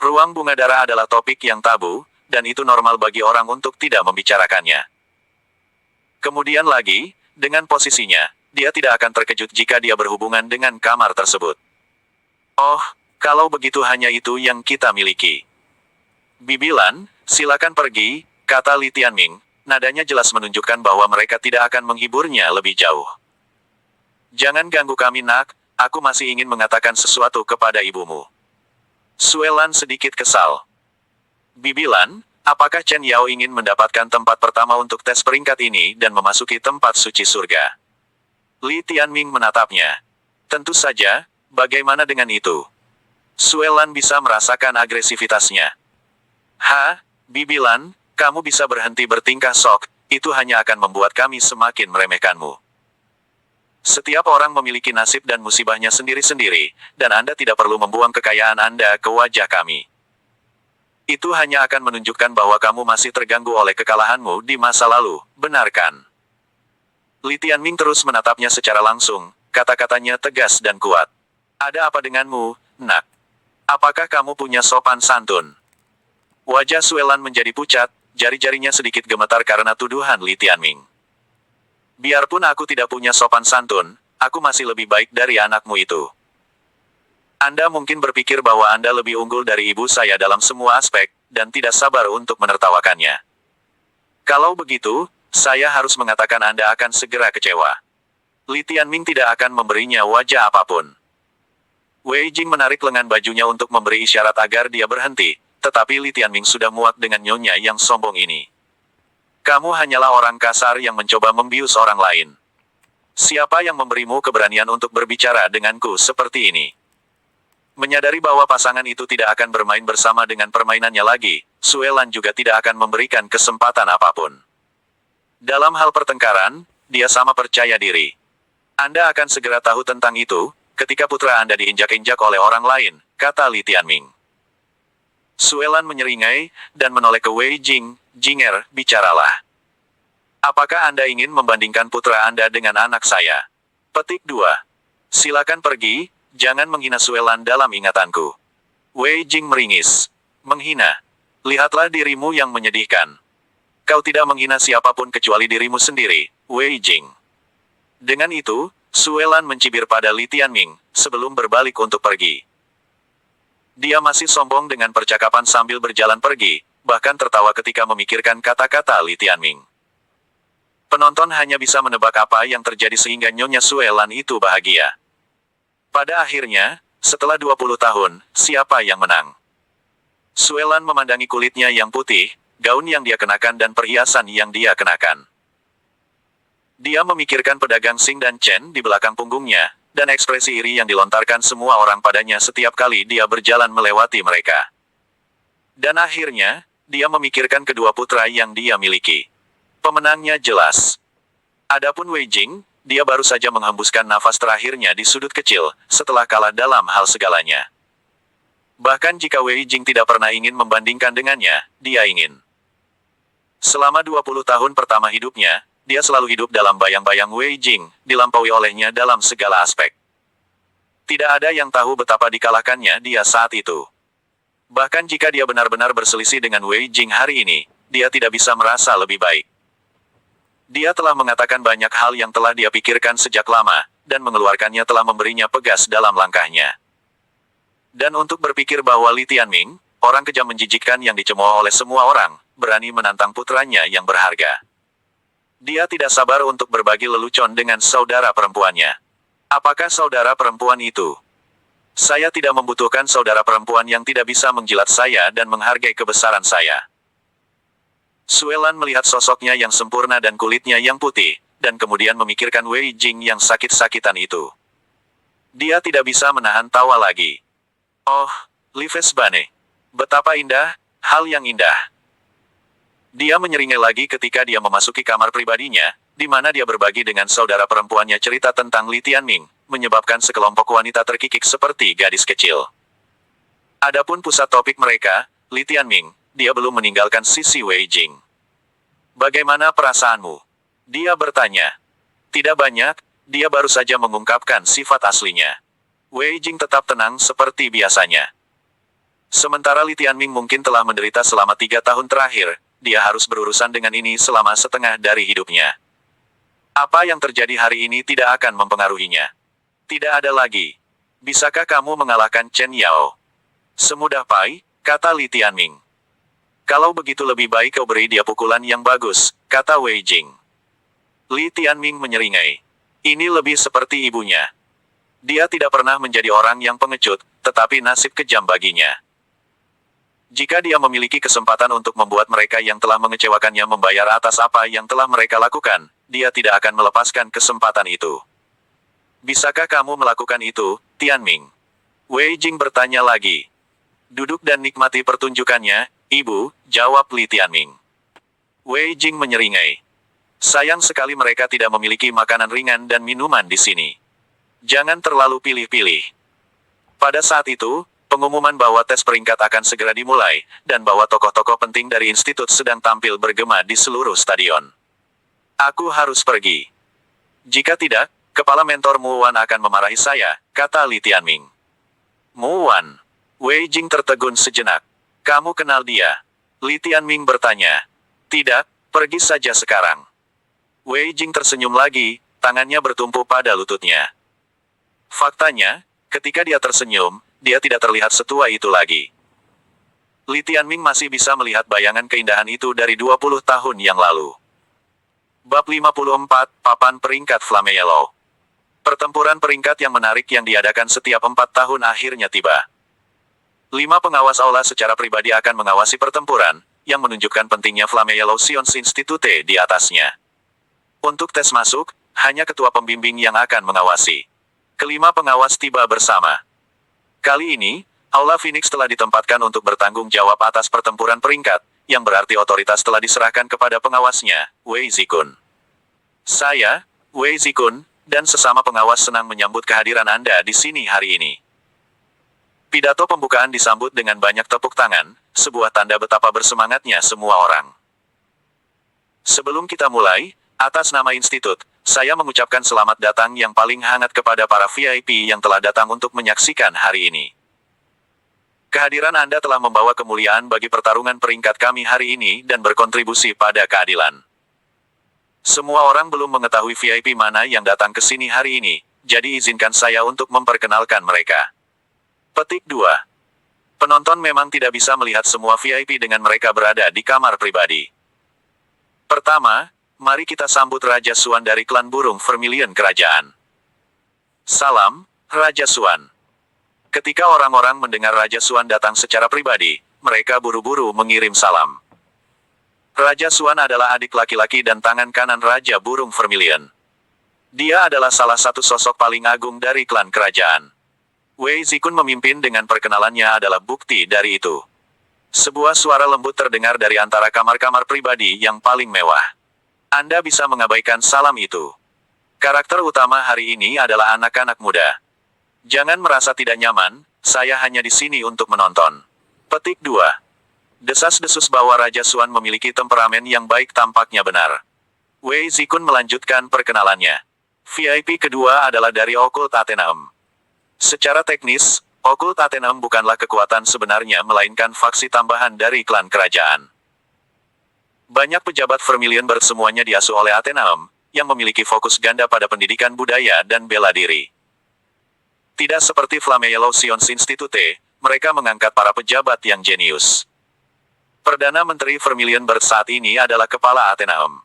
Ruang bunga darah adalah topik yang tabu, dan itu normal bagi orang untuk tidak membicarakannya. Kemudian lagi, dengan posisinya, dia tidak akan terkejut jika dia berhubungan dengan kamar tersebut. Oh, kalau begitu hanya itu yang kita miliki. Bibilan, silakan pergi, kata Li Tianming, nadanya jelas menunjukkan bahwa mereka tidak akan menghiburnya lebih jauh. Jangan ganggu kami nak, aku masih ingin mengatakan sesuatu kepada ibumu. Suelan sedikit kesal. Bibilan, apakah Chen Yao ingin mendapatkan tempat pertama untuk tes peringkat ini dan memasuki tempat suci surga? Li Tianming menatapnya. Tentu saja, bagaimana dengan itu? Suelan bisa merasakan agresivitasnya. Bibilan, kamu bisa berhenti bertingkah sok, itu hanya akan membuat kami semakin meremehkanmu. Setiap orang memiliki nasib dan musibahnya sendiri-sendiri, dan Anda tidak perlu membuang kekayaan Anda ke wajah kami. Itu hanya akan menunjukkan bahwa kamu masih terganggu oleh kekalahanmu di masa lalu, benarkan? Li Tianming terus menatapnya secara langsung, kata-katanya tegas dan kuat. Ada apa denganmu, nak? Apakah kamu punya sopan santun? Wajah Suelan menjadi pucat, jari-jarinya sedikit gemetar karena tuduhan Li Tianming. Biarpun aku tidak punya sopan santun, aku masih lebih baik dari anakmu itu. Anda mungkin berpikir bahwa Anda lebih unggul dari ibu saya dalam semua aspek, dan tidak sabar untuk menertawakannya. Kalau begitu, saya harus mengatakan Anda akan segera kecewa. Li Tianming tidak akan memberinya wajah apapun. Wei Jing menarik lengan bajunya untuk memberi isyarat agar dia berhenti, tetapi Li Tianming sudah muak dengan nyonya yang sombong ini. Kamu hanyalah orang kasar yang mencoba membius orang lain. Siapa yang memberimu keberanian untuk berbicara denganku seperti ini? Menyadari bahwa pasangan itu tidak akan bermain bersama dengan permainannya lagi, Suelan juga tidak akan memberikan kesempatan apapun. Dalam hal pertengkaran, dia sama percaya diri. Anda akan segera tahu tentang itu, ketika putra Anda diinjak-injak oleh orang lain, kata Li Tianming. Suelan menyeringai, dan menoleh ke Wei Jing. Jinger, bicaralah. Apakah Anda ingin membandingkan putra Anda dengan anak saya? Petik 2. Silakan pergi, jangan menghina Suelan dalam ingatanku. Wei Jing meringis. Menghina. Lihatlah dirimu yang menyedihkan. Kau tidak menghina siapapun kecuali dirimu sendiri, Wei Jing. Dengan itu, Suelan mencibir pada Li Tianming, sebelum berbalik untuk pergi. Dia masih sombong dengan percakapan sambil berjalan pergi, bahkan tertawa ketika memikirkan kata-kata Li Tianming. Penonton hanya bisa menebak apa yang terjadi sehingga Nyonya Suelan itu bahagia. Pada akhirnya, setelah 20 tahun, siapa yang menang? Suelan memandangi kulitnya yang putih, gaun yang dia kenakan dan perhiasan yang dia kenakan. Dia memikirkan pedagang Xing dan Chen di belakang punggungnya, dan ekspresi iri yang dilontarkan semua orang padanya setiap kali dia berjalan melewati mereka. Dan akhirnya, dia memikirkan kedua putra yang dia miliki. Pemenangnya jelas. Adapun Wei Jing, dia baru saja menghembuskan nafas terakhirnya di sudut kecil, setelah kalah dalam hal segalanya. Bahkan jika Wei Jing tidak pernah ingin membandingkan dengannya, dia ingin. Selama 20 tahun pertama hidupnya, dia selalu hidup dalam bayang-bayang Wei Jing, dilampaui olehnya dalam segala aspek. Tidak ada yang tahu betapa dikalahkannya dia saat itu. Bahkan jika dia benar-benar berselisih dengan Wei Jing hari ini, dia tidak bisa merasa lebih baik. Dia telah mengatakan banyak hal yang telah dia pikirkan sejak lama, dan mengeluarkannya telah memberinya pegas dalam langkahnya. Dan untuk berpikir bahwa Li Tianming, orang kejam menjijikkan yang dicemooh oleh semua orang, berani menantang putranya yang berharga. Dia tidak sabar untuk berbagi lelucon dengan saudara perempuannya. Apakah saudara perempuan itu? Saya tidak membutuhkan saudara perempuan yang tidak bisa menjilat saya dan menghargai kebesaran saya. Suelan melihat sosoknya yang sempurna dan kulitnya yang putih, dan kemudian memikirkan Wei Jing yang sakit-sakitan itu. Dia tidak bisa menahan tawa lagi. Oh, Lives Bane. Betapa indah, hal yang indah. Dia menyeringai lagi ketika dia memasuki kamar pribadinya, di mana dia berbagi dengan saudara perempuannya cerita tentang Li Tianming, menyebabkan sekelompok wanita terkikik seperti gadis kecil. Adapun pusat topik mereka, Li Tianming, dia belum meninggalkan sisi Wei Jing. Bagaimana perasaanmu? Dia bertanya. Tidak banyak, dia baru saja mengungkapkan sifat aslinya. Wei Jing tetap tenang seperti biasanya. Sementara Li Tianming mungkin telah menderita selama 3 tahun terakhir, dia harus berurusan dengan ini selama setengah dari hidupnya. Apa yang terjadi hari ini tidak akan mempengaruhinya. Tidak ada lagi. Bisakah kamu mengalahkan Chen Yao? Semudah Pai, kata Li Tianming. Kalau begitu lebih baik kau beri dia pukulan yang bagus, kata Wei Jing. Li Tianming menyeringai. Ini lebih seperti ibunya. Dia tidak pernah menjadi orang yang pengecut, tetapi nasib kejam baginya. Jika dia memiliki kesempatan untuk membuat mereka yang telah mengecewakannya membayar atas apa yang telah mereka lakukan, dia tidak akan melepaskan kesempatan itu. Bisakah kamu melakukan itu, Tianming? Wei Jing bertanya lagi. Duduk dan nikmati pertunjukannya, Ibu, jawab Li Tianming. Wei Jing menyeringai. Sayang sekali mereka tidak memiliki makanan ringan dan minuman di sini. Jangan terlalu pilih-pilih. Pada saat itu, pengumuman bahwa tes peringkat akan segera dimulai, dan bahwa tokoh-tokoh penting dari institut sedang tampil bergema di seluruh stadion. Aku harus pergi. Jika tidak, kepala mentor Mu Wan akan memarahi saya, kata Li Tianming. Mu Wan. Wei Jing tertegun sejenak. Kamu kenal dia? Li Tianming bertanya. Tidak, pergi saja sekarang. Wei Jing tersenyum lagi, tangannya bertumpu pada lututnya. Faktanya, ketika dia tersenyum, dia tidak terlihat setua itu lagi. Li Tianming masih bisa melihat bayangan keindahan itu dari 20 tahun yang lalu. Bab 54, Papan Peringkat Flame Yellow. Pertempuran peringkat yang menarik yang diadakan setiap 4 tahun akhirnya tiba. 5 pengawas aula secara pribadi akan mengawasi pertempuran, yang menunjukkan pentingnya Flame Yellow Science Institute di atasnya. Untuk tes masuk, hanya ketua pembimbing yang akan mengawasi. Kelima pengawas tiba bersama. Kali ini, Aula Phoenix telah ditempatkan untuk bertanggung jawab atas pertempuran peringkat, yang berarti otoritas telah diserahkan kepada pengawasnya, Wei Zikun. Saya, Wei Zikun, dan sesama pengawas senang menyambut kehadiran Anda di sini hari ini. Pidato pembukaan disambut dengan banyak tepuk tangan, sebuah tanda betapa bersemangatnya semua orang. Sebelum kita mulai, atas nama institut, saya mengucapkan selamat datang yang paling hangat kepada para VIP yang telah datang untuk menyaksikan hari ini. Kehadiran Anda telah membawa kemuliaan bagi pertarungan peringkat kami hari ini dan berkontribusi pada keadilan. Semua orang belum mengetahui VIP mana yang datang ke sini hari ini, jadi izinkan saya untuk memperkenalkan mereka. Petik 2. Penonton memang tidak bisa melihat semua VIP dengan mereka berada di kamar pribadi. Pertama, mari kita sambut Raja Suan dari klan burung Vermilion Kerajaan. Salam, Raja Suan. Ketika orang-orang mendengar Raja Suan datang secara pribadi, mereka buru-buru mengirim salam. Raja Suan adalah adik laki-laki dan tangan kanan Raja Burung Vermilion. Dia adalah salah satu sosok paling agung dari klan kerajaan. Wei Zikun memimpin dengan perkenalannya adalah bukti dari itu. Sebuah suara lembut terdengar dari antara kamar-kamar pribadi yang paling mewah. Anda bisa mengabaikan salam itu. Karakter utama hari ini adalah anak-anak muda. Jangan merasa tidak nyaman, saya hanya di sini untuk menonton. Petik 2. Desas-desus bahwa Raja Suan memiliki temperamen yang baik tampaknya benar. Wei Zikun melanjutkan perkenalannya. VIP kedua adalah dari Occult Athenaeum. Secara teknis, Occult Athenaeum bukanlah kekuatan sebenarnya melainkan faksi tambahan dari klan kerajaan. Banyak pejabat Vermilion bersemuanya diasuh oleh Athenaeum, yang memiliki fokus ganda pada pendidikan budaya dan bela diri. Tidak seperti Flame Yellow Science Institute, mereka mengangkat para pejabat yang jenius. Perdana Menteri Vermilion saat ini adalah kepala Athenaeum.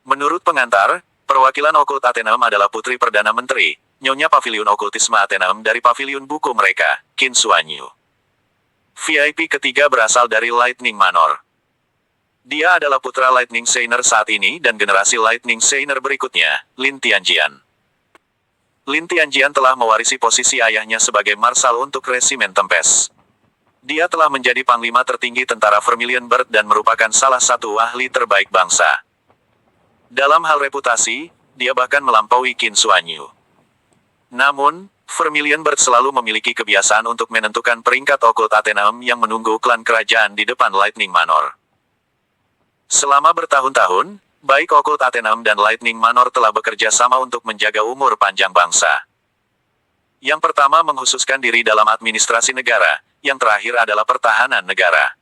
Menurut pengantar, perwakilan Occult Athenaeum adalah putri Perdana Menteri, Nyonya Pavilion Okultisme Athenaeum dari pavilion buku mereka, Qin Xuanyu. VIP ketiga berasal dari Lightning Manor. Dia adalah putra Lightning Seiner saat ini dan generasi Lightning Seiner berikutnya, Lin Tianjian. Lin Tianjian telah mewarisi posisi ayahnya sebagai marsal untuk Resimen Tempest. Dia telah menjadi panglima tertinggi tentara Vermilion Bird dan merupakan salah satu ahli terbaik bangsa. Dalam hal reputasi, dia bahkan melampaui Qin Xuanyu. Namun, Vermilion Bird selalu memiliki kebiasaan untuk menentukan peringkat okult Athenaeum yang menunggu klan kerajaan di depan Lightning Manor. Selama bertahun-tahun, baik okult Athenaeum dan Lightning Manor telah bekerja sama untuk menjaga umur panjang bangsa. Yang pertama mengkhususkan diri dalam administrasi negara, yang terakhir adalah pertahanan negara.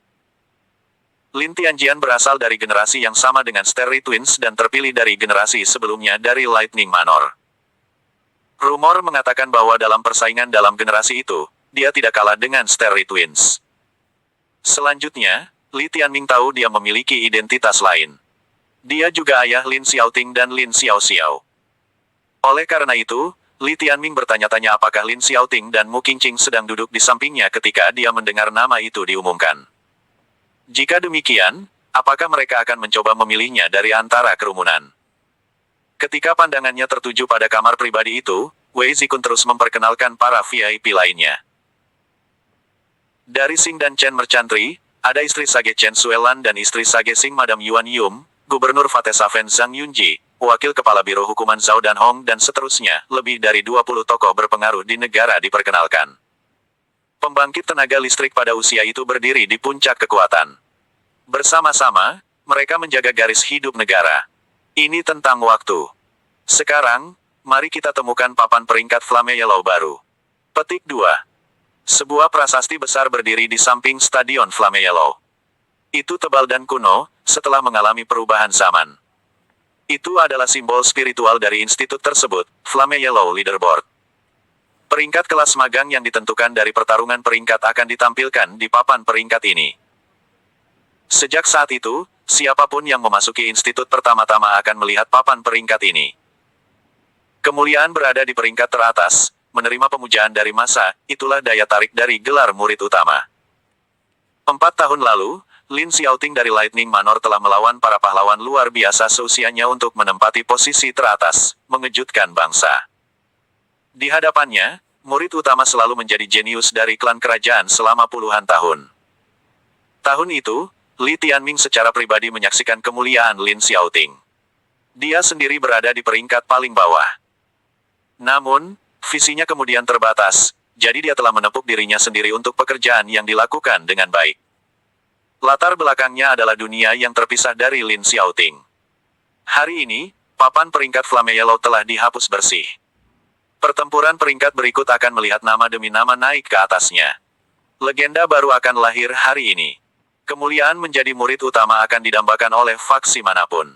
Lin Tianjian berasal dari generasi yang sama dengan Starry Twins dan terpilih dari generasi sebelumnya dari Lightning Manor. Rumor mengatakan bahwa dalam persaingan dalam generasi itu, dia tidak kalah dengan Starry Twins. Selanjutnya, Li Tianming tahu dia memiliki identitas lain. Dia juga ayah Lin Xiaoting dan Lin Xiaoxiao. Oleh karena itu, Li Tianming bertanya-tanya apakah Lin Xiaoting dan Mu Qingqing sedang duduk di sampingnya ketika dia mendengar nama itu diumumkan. Jika demikian, apakah mereka akan mencoba memilihnya dari antara kerumunan? Ketika pandangannya tertuju pada kamar pribadi itu, Wei Zikun terus memperkenalkan para VIP lainnya. Dari Xing dan Chen Merchantry, ada istri Sage Chen Suelan dan istri Sage Xing Madam Yuan Yum, Gubernur Fatesaven Zhang Yunji, Wakil Kepala Biro Hukuman Zhao Dan Hong dan seterusnya, lebih dari 20 tokoh berpengaruh di negara diperkenalkan. Pembangkit tenaga listrik pada usia itu berdiri di puncak kekuatan. Bersama-sama, mereka menjaga garis hidup negara. Ini tentang waktu. Sekarang, mari kita temukan papan peringkat Flame Yellow baru. Petik 2. Sebuah prasasti besar berdiri di samping Stadion Flame Yellow. Itu tebal dan kuno, setelah mengalami perubahan zaman. Itu adalah simbol spiritual dari institut tersebut, Flame Yellow Leaderboard. Peringkat kelas magang yang ditentukan dari pertarungan peringkat akan ditampilkan di papan peringkat ini. Sejak saat itu, siapapun yang memasuki institut pertama-tama akan melihat papan peringkat ini. Kemuliaan berada di peringkat teratas, menerima pemujaan dari massa, itulah daya tarik dari gelar murid utama. 4 tahun lalu, Lin Xiaoting dari Lightning Manor telah melawan para pahlawan luar biasa seusianya untuk menempati posisi teratas, mengejutkan bangsa. Di hadapannya, murid utama selalu menjadi jenius dari klan kerajaan selama puluhan tahun. Tahun itu, Li Tianming secara pribadi menyaksikan kemuliaan Lin Xiaoting. Dia sendiri berada di peringkat paling bawah. Namun, visinya kemudian terbatas, jadi dia telah menepuk dirinya sendiri untuk pekerjaan yang dilakukan dengan baik. Latar belakangnya adalah dunia yang terpisah dari Lin Xiaoting. Hari ini, papan peringkat Flame Yellow telah dihapus bersih. Pertempuran peringkat berikut akan melihat nama demi nama naik ke atasnya. Legenda baru akan lahir hari ini. Kemuliaan menjadi murid utama akan didambakan oleh faksi manapun.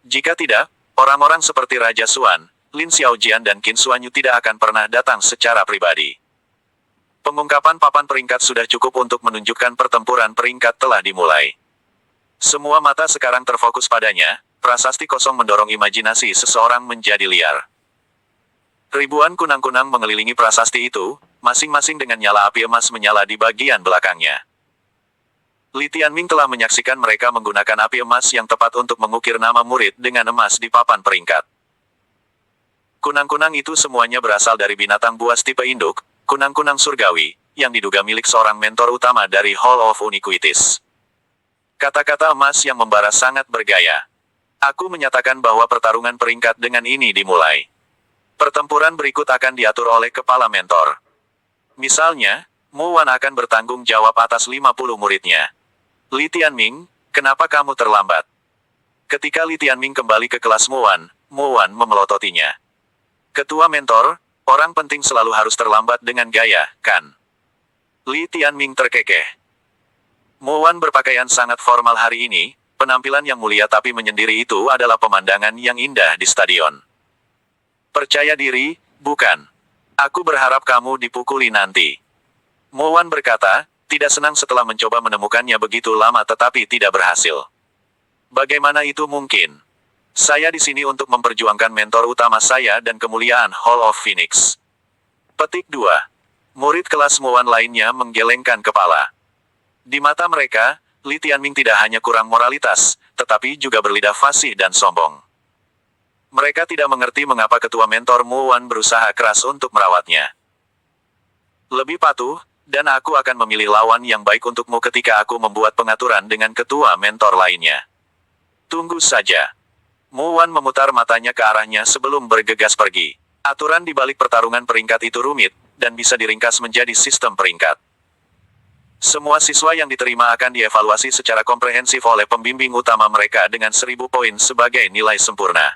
Jika tidak, orang-orang seperti Raja Xuan, Lin Xiaojian dan Qin Xuanyu tidak akan pernah datang secara pribadi. Pengungkapan papan peringkat sudah cukup untuk menunjukkan pertempuran peringkat telah dimulai. Semua mata sekarang terfokus padanya, prasasti kosong mendorong imajinasi seseorang menjadi liar. Ribuan kunang-kunang mengelilingi prasasti itu, masing-masing dengan nyala api emas menyala di bagian belakangnya. Li Tianming telah menyaksikan mereka menggunakan api emas yang tepat untuk mengukir nama murid dengan emas di papan peringkat. Kunang-kunang itu semuanya berasal dari binatang buas tipe induk, kunang-kunang surgawi, yang diduga milik seorang mentor utama dari Hall of Uniquities. Kata-kata emas yang membara sangat bergaya. Aku menyatakan bahwa pertarungan peringkat dengan ini dimulai. Pertempuran berikut akan diatur oleh kepala mentor. Misalnya, Mu Wan akan bertanggung jawab atas 50 muridnya. Li Tianming, kenapa kamu terlambat? Ketika Li Tianming kembali ke kelas Mu Wan memelototinya. Ketua mentor, orang penting selalu harus terlambat dengan gaya, kan? Li Tianming terkekeh. Mu Wan berpakaian sangat formal hari ini, penampilan yang mulia tapi menyendiri itu adalah pemandangan yang indah di stadion. Percaya diri, bukan? Aku berharap kamu dipukuli nanti. Mu Wan berkata, tidak senang setelah mencoba menemukannya begitu lama tetapi tidak berhasil. Bagaimana itu mungkin? Saya di sini untuk memperjuangkan mentor utama saya dan kemuliaan Hall of Phoenix. Petik 2. Murid kelas Mu Wan lainnya menggelengkan kepala. Di mata mereka, Li Tianming tidak hanya kurang moralitas, tetapi juga berlidah fasih dan sombong. Mereka tidak mengerti mengapa ketua mentor Mu Wan berusaha keras untuk merawatnya. Lebih patuh, Dan aku akan memilih lawan yang baik untukmu ketika aku membuat pengaturan dengan ketua mentor lainnya. Tunggu saja. Mu Wan memutar matanya ke arahnya sebelum bergegas pergi. Aturan di balik pertarungan peringkat itu rumit, dan bisa diringkas menjadi sistem peringkat. Semua siswa yang diterima akan dievaluasi secara komprehensif oleh pembimbing utama mereka dengan 1000 poin sebagai nilai sempurna.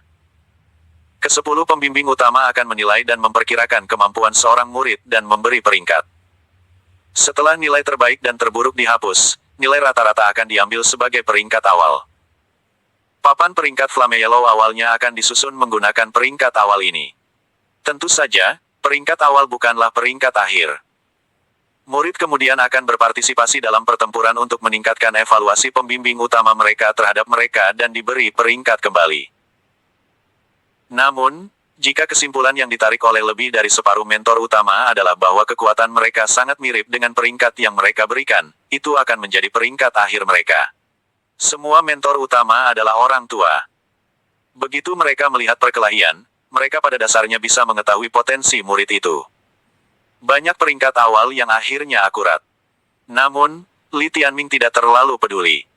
Ke-10 pembimbing utama akan menilai dan memperkirakan kemampuan seorang murid dan memberi peringkat. Setelah nilai terbaik dan terburuk dihapus, nilai rata-rata akan diambil sebagai peringkat awal. Papan peringkat Flame Yellow awalnya akan disusun menggunakan peringkat awal ini. Tentu saja, peringkat awal bukanlah peringkat akhir. Murid kemudian akan berpartisipasi dalam pertempuran untuk meningkatkan evaluasi pembimbing utama mereka terhadap mereka dan diberi peringkat kembali. Namun, jika kesimpulan yang ditarik oleh lebih dari separuh mentor utama adalah bahwa kekuatan mereka sangat mirip dengan peringkat yang mereka berikan, itu akan menjadi peringkat akhir mereka. Semua mentor utama adalah orang tua. Begitu mereka melihat perkelahian, mereka pada dasarnya bisa mengetahui potensi murid itu. Banyak peringkat awal yang akhirnya akurat. Namun, Li Tianming tidak terlalu peduli.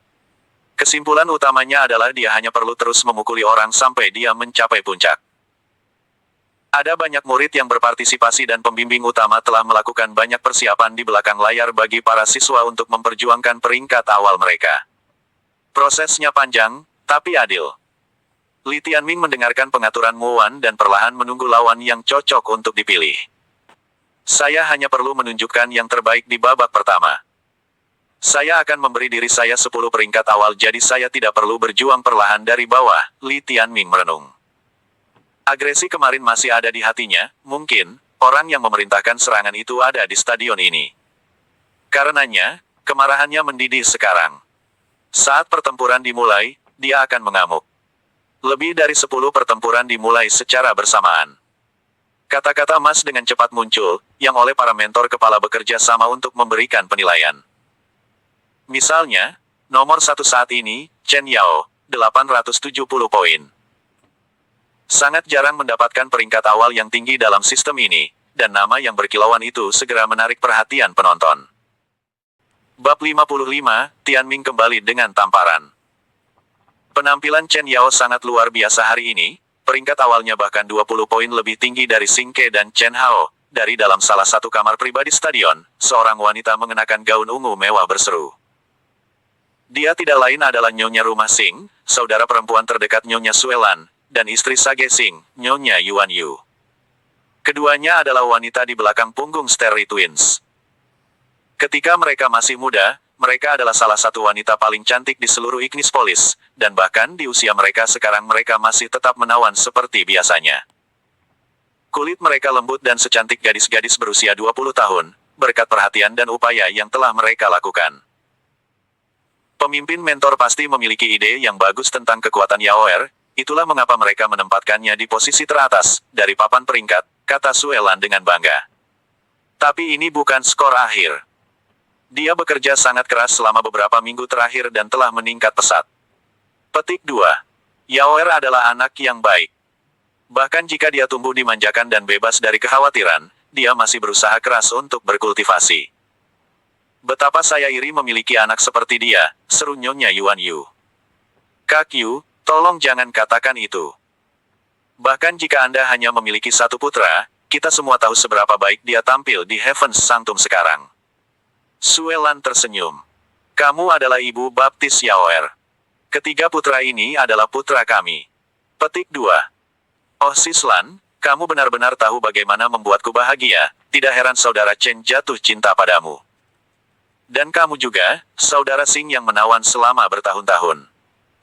Kesimpulan utamanya adalah dia hanya perlu terus memukuli orang sampai dia mencapai puncak. Ada banyak murid yang berpartisipasi dan pembimbing utama telah melakukan banyak persiapan di belakang layar bagi para siswa untuk memperjuangkan peringkat awal mereka. Prosesnya panjang, tapi adil. Li Tianming mendengarkan pengaturan Mu Wan dan perlahan menunggu lawan yang cocok untuk dipilih. Saya hanya perlu menunjukkan yang terbaik di babak pertama. Saya akan memberi diri saya 10 peringkat awal jadi saya tidak perlu berjuang perlahan dari bawah, Li Tianming merenung. Agresi kemarin masih ada di hatinya, mungkin, orang yang memerintahkan serangan itu ada di stadion ini. Karenanya, kemarahannya mendidih sekarang. Saat pertempuran dimulai, dia akan mengamuk. Lebih dari 10 pertempuran dimulai secara bersamaan. Kata-kata emas dengan cepat muncul, yang oleh para mentor kepala bekerja sama untuk memberikan penilaian. Misalnya, nomor 1 saat ini, Chen Yao, 870 poin. Sangat jarang mendapatkan peringkat awal yang tinggi dalam sistem ini, dan nama yang berkilauan itu segera menarik perhatian penonton. Bab 55, Tianming kembali dengan tamparan. Penampilan Chen Yao sangat luar biasa hari ini. Peringkat awalnya bahkan 20 poin lebih tinggi dari Xing Ke dan Chen Hao. Dari dalam salah satu kamar pribadi stadion, seorang wanita mengenakan gaun ungu mewah berseru. Dia tidak lain adalah Nyonya Rumah Xing, saudara perempuan terdekat Nyonya Suelan, dan istri Sage Xing, Nyonya Yuan Yu. Keduanya adalah wanita di belakang punggung Starry Twins. Ketika mereka masih muda, mereka adalah salah satu wanita paling cantik di seluruh Ignispolis, dan bahkan di usia mereka sekarang mereka masih tetap menawan seperti biasanya. Kulit mereka lembut dan secantik gadis-gadis berusia 20 tahun, berkat perhatian dan upaya yang telah mereka lakukan. Pemimpin mentor pasti memiliki ide yang bagus tentang kekuatan Yaoer, itulah mengapa mereka menempatkannya di posisi teratas, dari papan peringkat, kata Suelan dengan bangga. Tapi ini bukan skor akhir. Dia bekerja sangat keras selama beberapa minggu terakhir dan telah meningkat pesat. Petik 2. Yaoer adalah anak yang baik. Bahkan jika dia tumbuh dimanjakan dan bebas dari kekhawatiran, dia masih berusaha keras untuk berkultivasi. Betapa saya iri memiliki anak seperti dia, seru Nyonya Yuan Yu. Kak Yu, tolong jangan katakan itu. Bahkan jika Anda hanya memiliki satu putra, kita semua tahu seberapa baik dia tampil di Heaven's Sanctum sekarang. Suelan tersenyum. Kamu adalah ibu baptis Yaoer. Ketiga putra ini adalah putra kami. Petik 2. Oh Sislan, kamu benar-benar tahu bagaimana membuatku bahagia, tidak heran saudara Chen jatuh cinta padamu. Dan kamu juga, saudara Xing yang menawan selama bertahun-tahun.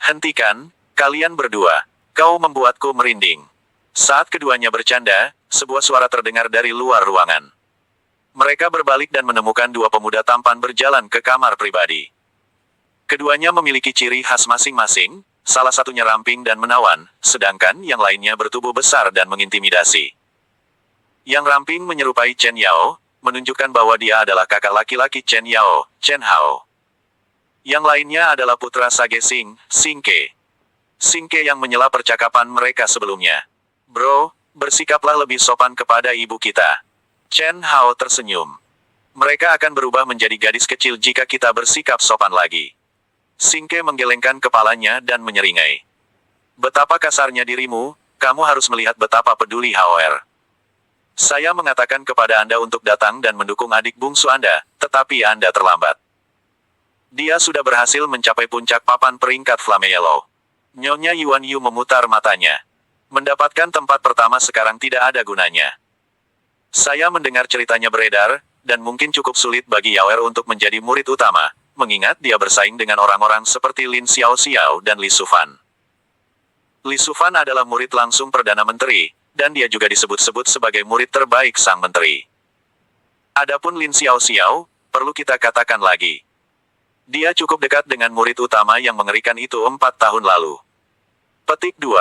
Hentikan, kalian berdua. Kau membuatku merinding. Saat keduanya bercanda, sebuah suara terdengar dari luar ruangan. Mereka berbalik dan menemukan dua pemuda tampan berjalan ke kamar pribadi. Keduanya memiliki ciri khas masing-masing, salah satunya ramping dan menawan, sedangkan yang lainnya bertubuh besar dan mengintimidasi. Yang ramping menyerupai Chen Yao, menunjukkan bahwa dia adalah kakak laki-laki Chen Yao, Chen Hao. Yang lainnya adalah putra Sage Xing, Xing Ke. Xing Ke yang menyela percakapan mereka sebelumnya. Bro, bersikaplah lebih sopan kepada ibu kita. Chen Hao tersenyum. Mereka akan berubah menjadi gadis kecil jika kita bersikap sopan lagi. Singke menggelengkan kepalanya dan menyeringai. Betapa kasarnya dirimu, kamu harus melihat betapa peduli Hauer. Saya mengatakan kepada Anda untuk datang dan mendukung adik bungsu Anda, tetapi Anda terlambat. Dia sudah berhasil mencapai puncak papan peringkat Flame Yellow. Nyonya Yuan Yu memutar matanya. Mendapatkan tempat pertama sekarang tidak ada gunanya. Saya mendengar ceritanya beredar, dan mungkin cukup sulit bagi Yauer untuk menjadi murid utama, mengingat dia bersaing dengan orang-orang seperti Lin Xiao Xiao dan Li Sufan. Li Sufan adalah murid langsung Perdana Menteri, dan dia juga disebut-sebut sebagai murid terbaik sang menteri. Adapun Lin Xiao Xiao, perlu kita katakan lagi. Dia cukup dekat dengan murid utama yang mengerikan itu 4 tahun lalu. Petik 2.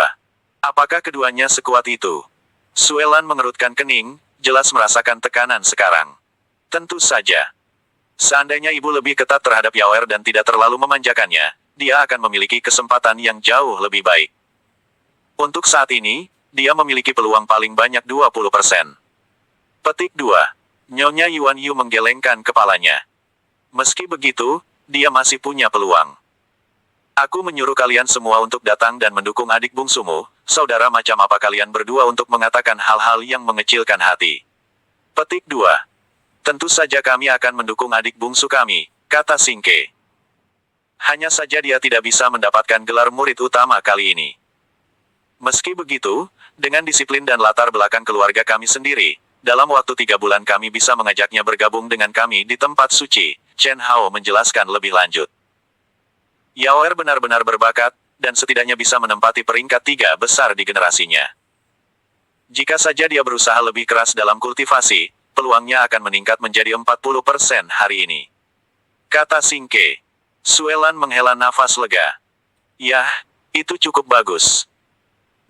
Apakah keduanya sekuat itu? Suelan mengerutkan kening, jelas merasakan tekanan sekarang. Tentu saja. Seandainya ibu lebih ketat terhadap Yauer dan tidak terlalu memanjakannya, dia akan memiliki kesempatan yang jauh lebih baik. Untuk saat ini, dia memiliki peluang paling banyak 20%. Petik 2. Nyonya Yuan Yu menggelengkan kepalanya. Meski begitu, dia masih punya peluang. Aku menyuruh kalian semua untuk datang dan mendukung adik bungsumu, saudara macam apa kalian berdua untuk mengatakan hal-hal yang mengecilkan hati. Petik 2. Tentu saja kami akan mendukung adik bungsu kami, kata Singke. Hanya saja dia tidak bisa mendapatkan gelar murid utama kali ini. Meski begitu, dengan disiplin dan latar belakang keluarga kami sendiri, dalam waktu 3 bulan kami bisa mengajaknya bergabung dengan kami di tempat suci, Chen Hao menjelaskan lebih lanjut. Yauer benar-benar berbakat, dan setidaknya bisa menempati peringkat 3 besar di generasinya. Jika saja dia berusaha lebih keras dalam kultivasi, peluangnya akan meningkat menjadi 40% hari ini. Kata Singke. Suelan menghela nafas lega. Yah, itu cukup bagus.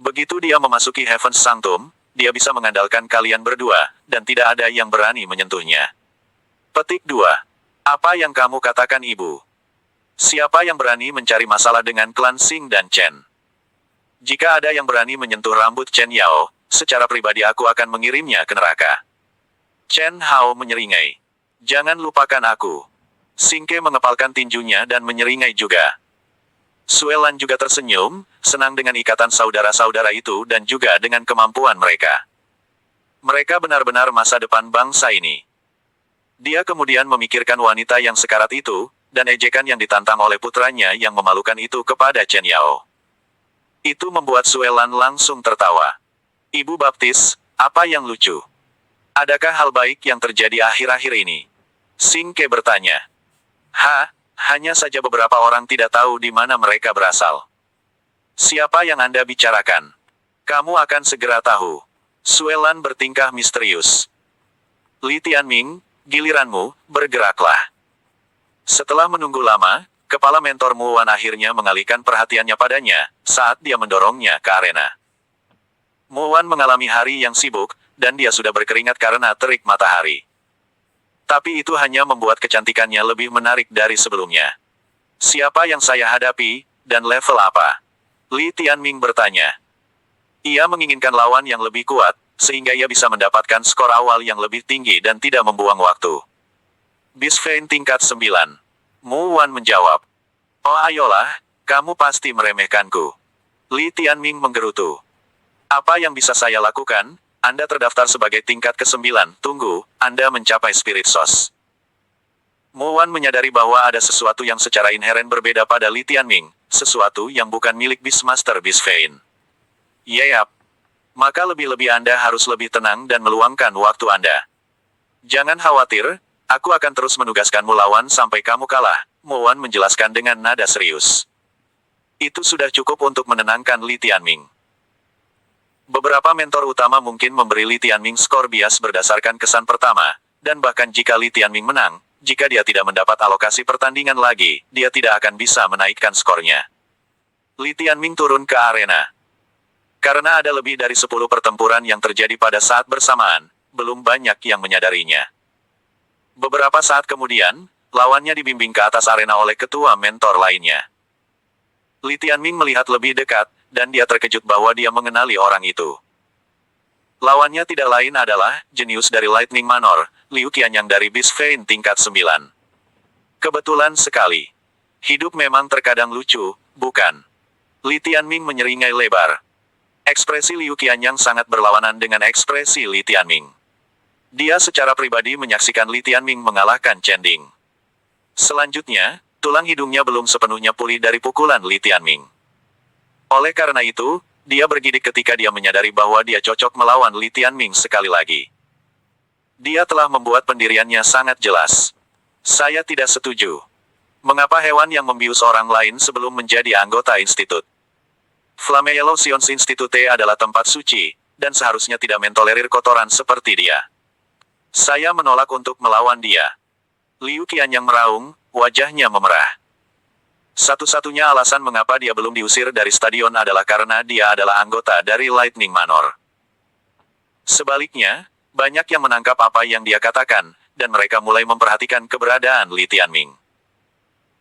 Begitu dia memasuki Heaven's Sanctum, dia bisa mengandalkan kalian berdua, dan tidak ada yang berani menyentuhnya. Petik 2. Apa yang kamu katakan ibu? Siapa yang berani mencari masalah dengan klan Xing dan Chen? Jika ada yang berani menyentuh rambut Chen Yao, secara pribadi aku akan mengirimnya ke neraka. Chen Hao menyeringai. Jangan lupakan aku. Singke mengepalkan tinjunya dan menyeringai juga. Suelan juga tersenyum, senang dengan ikatan saudara-saudara itu dan juga dengan kemampuan mereka. Mereka benar-benar masa depan bangsa ini. Dia kemudian memikirkan wanita yang sekarat itu, dan ejekan yang ditantang oleh putranya yang memalukan itu kepada Chen Yao. Itu membuat Suelan langsung tertawa. Ibu baptis, apa yang lucu? Adakah hal baik yang terjadi akhir-akhir ini? Singke bertanya. Hanya saja beberapa orang tidak tahu di mana mereka berasal. Siapa yang Anda bicarakan? Kamu akan segera tahu. Suelan bertingkah misterius. Li Tianming, giliranmu, bergeraklah. Setelah menunggu lama, kepala mentor Mu Wan akhirnya mengalihkan perhatiannya padanya, saat dia mendorongnya ke arena. Mu Wan mengalami hari yang sibuk, dan dia sudah berkeringat karena terik matahari. Tapi itu hanya membuat kecantikannya lebih menarik dari sebelumnya. Siapa yang saya hadapi, dan level apa? Li Tianming bertanya. Ia menginginkan lawan yang lebih kuat, sehingga ia bisa mendapatkan skor awal yang lebih tinggi dan tidak membuang waktu. Bisvein tingkat 9. Mu Wan menjawab. Oh ayolah, kamu pasti meremehkanku. Li Tianming menggerutu. Apa yang bisa saya lakukan? Anda terdaftar sebagai tingkat ke-9, tunggu, Anda mencapai Spirit Sauce. Mu Wan menyadari bahwa ada sesuatu yang secara inheren berbeda pada Li Tianming, sesuatu yang bukan milik Beastmaster Bisvein. Yap. Maka lebih-lebih Anda harus lebih tenang dan meluangkan waktu Anda. Jangan khawatir, aku akan terus menugaskanmu lawan sampai kamu kalah, Mu Wan menjelaskan dengan nada serius. Itu sudah cukup untuk menenangkan Li Tianming. Beberapa mentor utama mungkin memberi Li Tianming skor bias berdasarkan kesan pertama, dan bahkan jika Li Tianming menang, jika dia tidak mendapat alokasi pertandingan lagi, dia tidak akan bisa menaikkan skornya. Li Tianming turun ke arena. Karena ada lebih dari 10 pertempuran yang terjadi pada saat bersamaan, belum banyak yang menyadarinya. Beberapa saat kemudian, lawannya dibimbing ke atas arena oleh ketua mentor lainnya. Li Tianming melihat lebih dekat, dan dia terkejut bahwa dia mengenali orang itu. Lawannya tidak lain adalah jenius dari Lightning Manor, Liu Qianyang dari Beast Vein tingkat 9. Kebetulan sekali. Hidup memang terkadang lucu, bukan? Li Tianming menyeringai lebar. Ekspresi Liu Qianyang sangat berlawanan dengan ekspresi Li Tianming. Dia secara pribadi menyaksikan Li Tianming mengalahkan Chen Ding. Selanjutnya, tulang hidungnya belum sepenuhnya pulih dari pukulan Li Tianming. Oleh karena itu, dia bergidik ketika dia menyadari bahwa dia cocok melawan Li Tianming sekali lagi. Dia telah membuat pendiriannya sangat jelas. Saya tidak setuju. Mengapa hewan yang membius orang lain sebelum menjadi anggota institut? Flame Yellow Sions Institute adalah tempat suci, dan seharusnya tidak mentolerir kotoran seperti dia. Saya menolak untuk melawan dia. Liu Qianyang meraung, wajahnya memerah. Satu-satunya alasan mengapa dia belum diusir dari stadion adalah karena dia adalah anggota dari Lightning Manor. Sebaliknya, banyak yang menangkap apa yang dia katakan, dan mereka mulai memperhatikan keberadaan Li Tianming.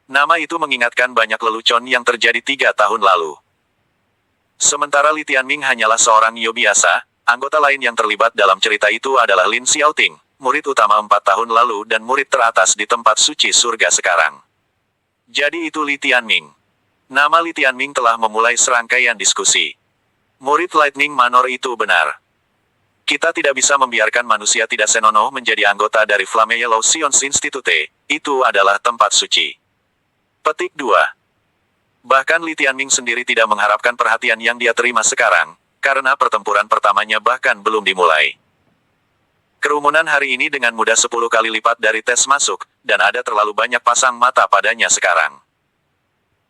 Nama itu mengingatkan banyak lelucon yang terjadi 3 tahun lalu. Sementara Li Tianming hanyalah seorang Yo biasa, anggota lain yang terlibat dalam cerita itu adalah Lin Xiaoting, murid utama 4 tahun lalu dan murid teratas di tempat suci surga sekarang. Jadi itu Li Tianming. Nama Li Tianming telah memulai serangkaian diskusi. Murid Lightning Manor itu benar. Kita tidak bisa membiarkan manusia tidak senonoh menjadi anggota dari Flame Yellow Sions Institute, itu adalah tempat suci. Petik 2. Bahkan Li Tianming sendiri tidak mengharapkan perhatian yang dia terima sekarang, karena pertempuran pertamanya bahkan belum dimulai. Kerumunan hari ini dengan mudah 10 kali lipat dari tes masuk, dan ada terlalu banyak pasang mata padanya sekarang.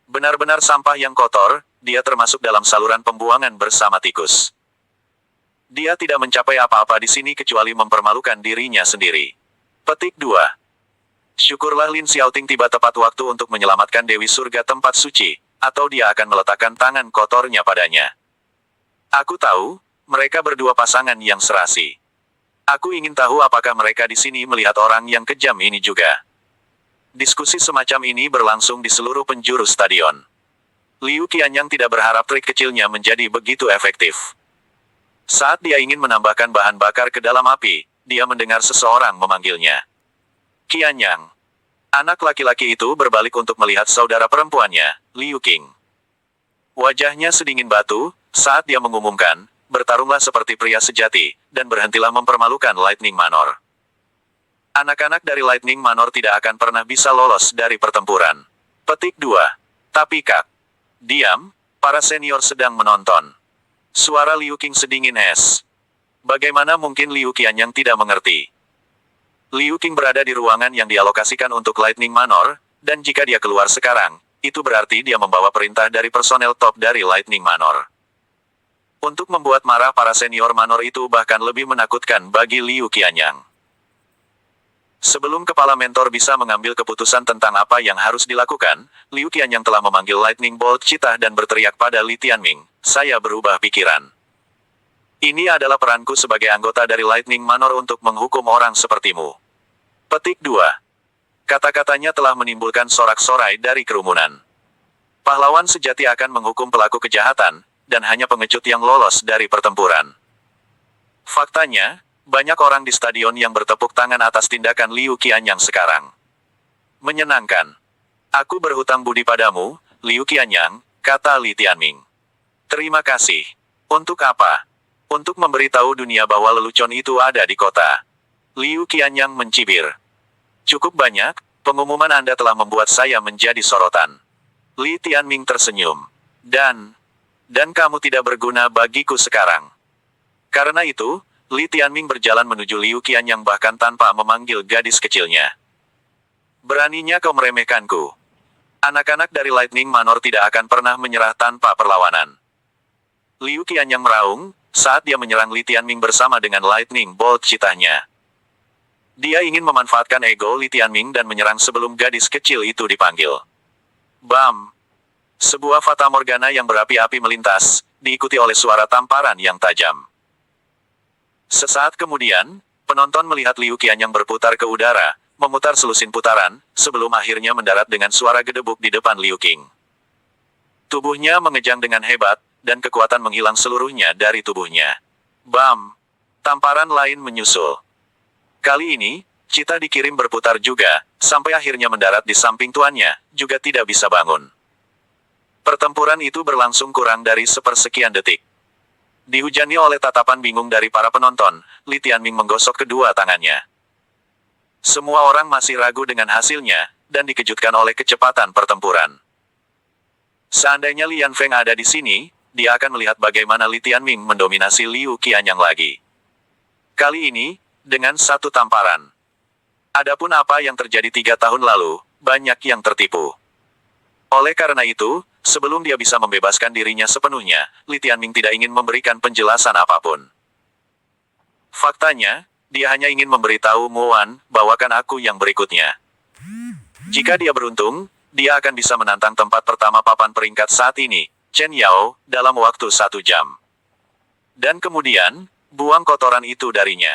Benar-benar sampah yang kotor, dia termasuk dalam saluran pembuangan bersama tikus. Dia tidak mencapai apa-apa di sini kecuali mempermalukan dirinya sendiri. Petik 2. Syukurlah Lin Xiaoting tiba tepat waktu untuk menyelamatkan Dewi Surga tempat suci, atau dia akan meletakkan tangan kotornya padanya. Aku tahu, mereka berdua pasangan yang serasi. Aku ingin tahu apakah mereka di sini melihat orang yang kejam ini juga. Diskusi semacam ini berlangsung di seluruh penjuru stadion. Liu Qianyang tidak berharap trik kecilnya menjadi begitu efektif. Saat dia ingin menambahkan bahan bakar ke dalam api, dia mendengar seseorang memanggilnya. Qianyang. Anak laki-laki itu berbalik untuk melihat saudara perempuannya, Liu Qing. Wajahnya sedingin batu, saat dia mengumumkan, bertarunglah seperti pria sejati, dan berhentilah mempermalukan Lightning Manor. Anak-anak dari Lightning Manor tidak akan pernah bisa lolos dari pertempuran. Petik 2. Tapi Kak. Diam, para senior sedang menonton. Suara Liu Qing sedingin es. Bagaimana mungkin Liu Qianyang tidak mengerti? Liu Qing berada di ruangan yang dialokasikan untuk Lightning Manor, dan jika dia keluar sekarang, itu berarti dia membawa perintah dari personel top dari Lightning Manor. Untuk membuat marah para senior Manor itu bahkan lebih menakutkan bagi Liu Qianyang. Sebelum kepala mentor bisa mengambil keputusan tentang apa yang harus dilakukan, Liu Qianyang telah memanggil Lightning Bolt Cheetah dan berteriak pada Li Tianming, "Saya berubah pikiran. Ini adalah peranku sebagai anggota dari Lightning Manor untuk menghukum orang sepertimu." Petik 2. Kata-katanya telah menimbulkan sorak-sorai dari kerumunan. Pahlawan sejati akan menghukum pelaku kejahatan, dan hanya pengecut yang lolos dari pertempuran. Faktanya, banyak orang di stadion yang bertepuk tangan atas tindakan Liu Qianyang sekarang. Menyenangkan. Aku berhutang budi padamu, Liu Qianyang, kata Li Tianming. Terima kasih. Untuk apa? Untuk memberitahu dunia bahwa lelucon itu ada di kota. Liu Qianyang mencibir. Cukup banyak, pengumuman Anda telah membuat saya menjadi sorotan. Li Tianming tersenyum. Dan kamu tidak berguna bagiku sekarang. Karena itu, Li Tianming berjalan menuju Liu Qianyang bahkan tanpa memanggil gadis kecilnya. Beraninya kau meremehkanku. Anak-anak dari Lightning Manor tidak akan pernah menyerah tanpa perlawanan. Liu Qianyang meraung, saat dia menyerang Li Tianming bersama dengan Lightning Bolt Cheetah-nya. Dia ingin memanfaatkan ego Li Tianming dan menyerang sebelum gadis kecil itu dipanggil. Bam! Sebuah fata morgana yang berapi-api melintas, diikuti oleh suara tamparan yang tajam. Sesaat kemudian, penonton melihat Liu Qianyang berputar ke udara, memutar selusin putaran, sebelum akhirnya mendarat dengan suara gedebuk di depan Liu Qing. Tubuhnya mengejang dengan hebat, dan kekuatan menghilang seluruhnya dari tubuhnya. Bam! Tamparan lain menyusul. Kali ini, Cheetah dikirim berputar juga, sampai akhirnya mendarat di samping tuannya, juga tidak bisa bangun. Pertempuran itu berlangsung kurang dari sepersekian detik. Dihujani oleh tatapan bingung dari para penonton, Li Tianming menggosok kedua tangannya. Semua orang masih ragu dengan hasilnya, dan dikejutkan oleh kecepatan pertempuran. Seandainya Lian Feng ada di sini, dia akan melihat bagaimana Li Tianming mendominasi Liu Qianyang lagi. Kali ini, dengan satu tamparan. Adapun apa yang terjadi 3 tahun lalu, banyak yang tertipu. Oleh karena itu, sebelum dia bisa membebaskan dirinya sepenuhnya, Li Tianming tidak ingin memberikan penjelasan apapun. Faktanya, dia hanya ingin memberitahu Mo Wan, bawakan aku yang berikutnya. Jika dia beruntung, dia akan bisa menantang tempat pertama papan peringkat saat ini, Chen Yao, dalam waktu 1 jam. Dan kemudian, buang kotoran itu darinya.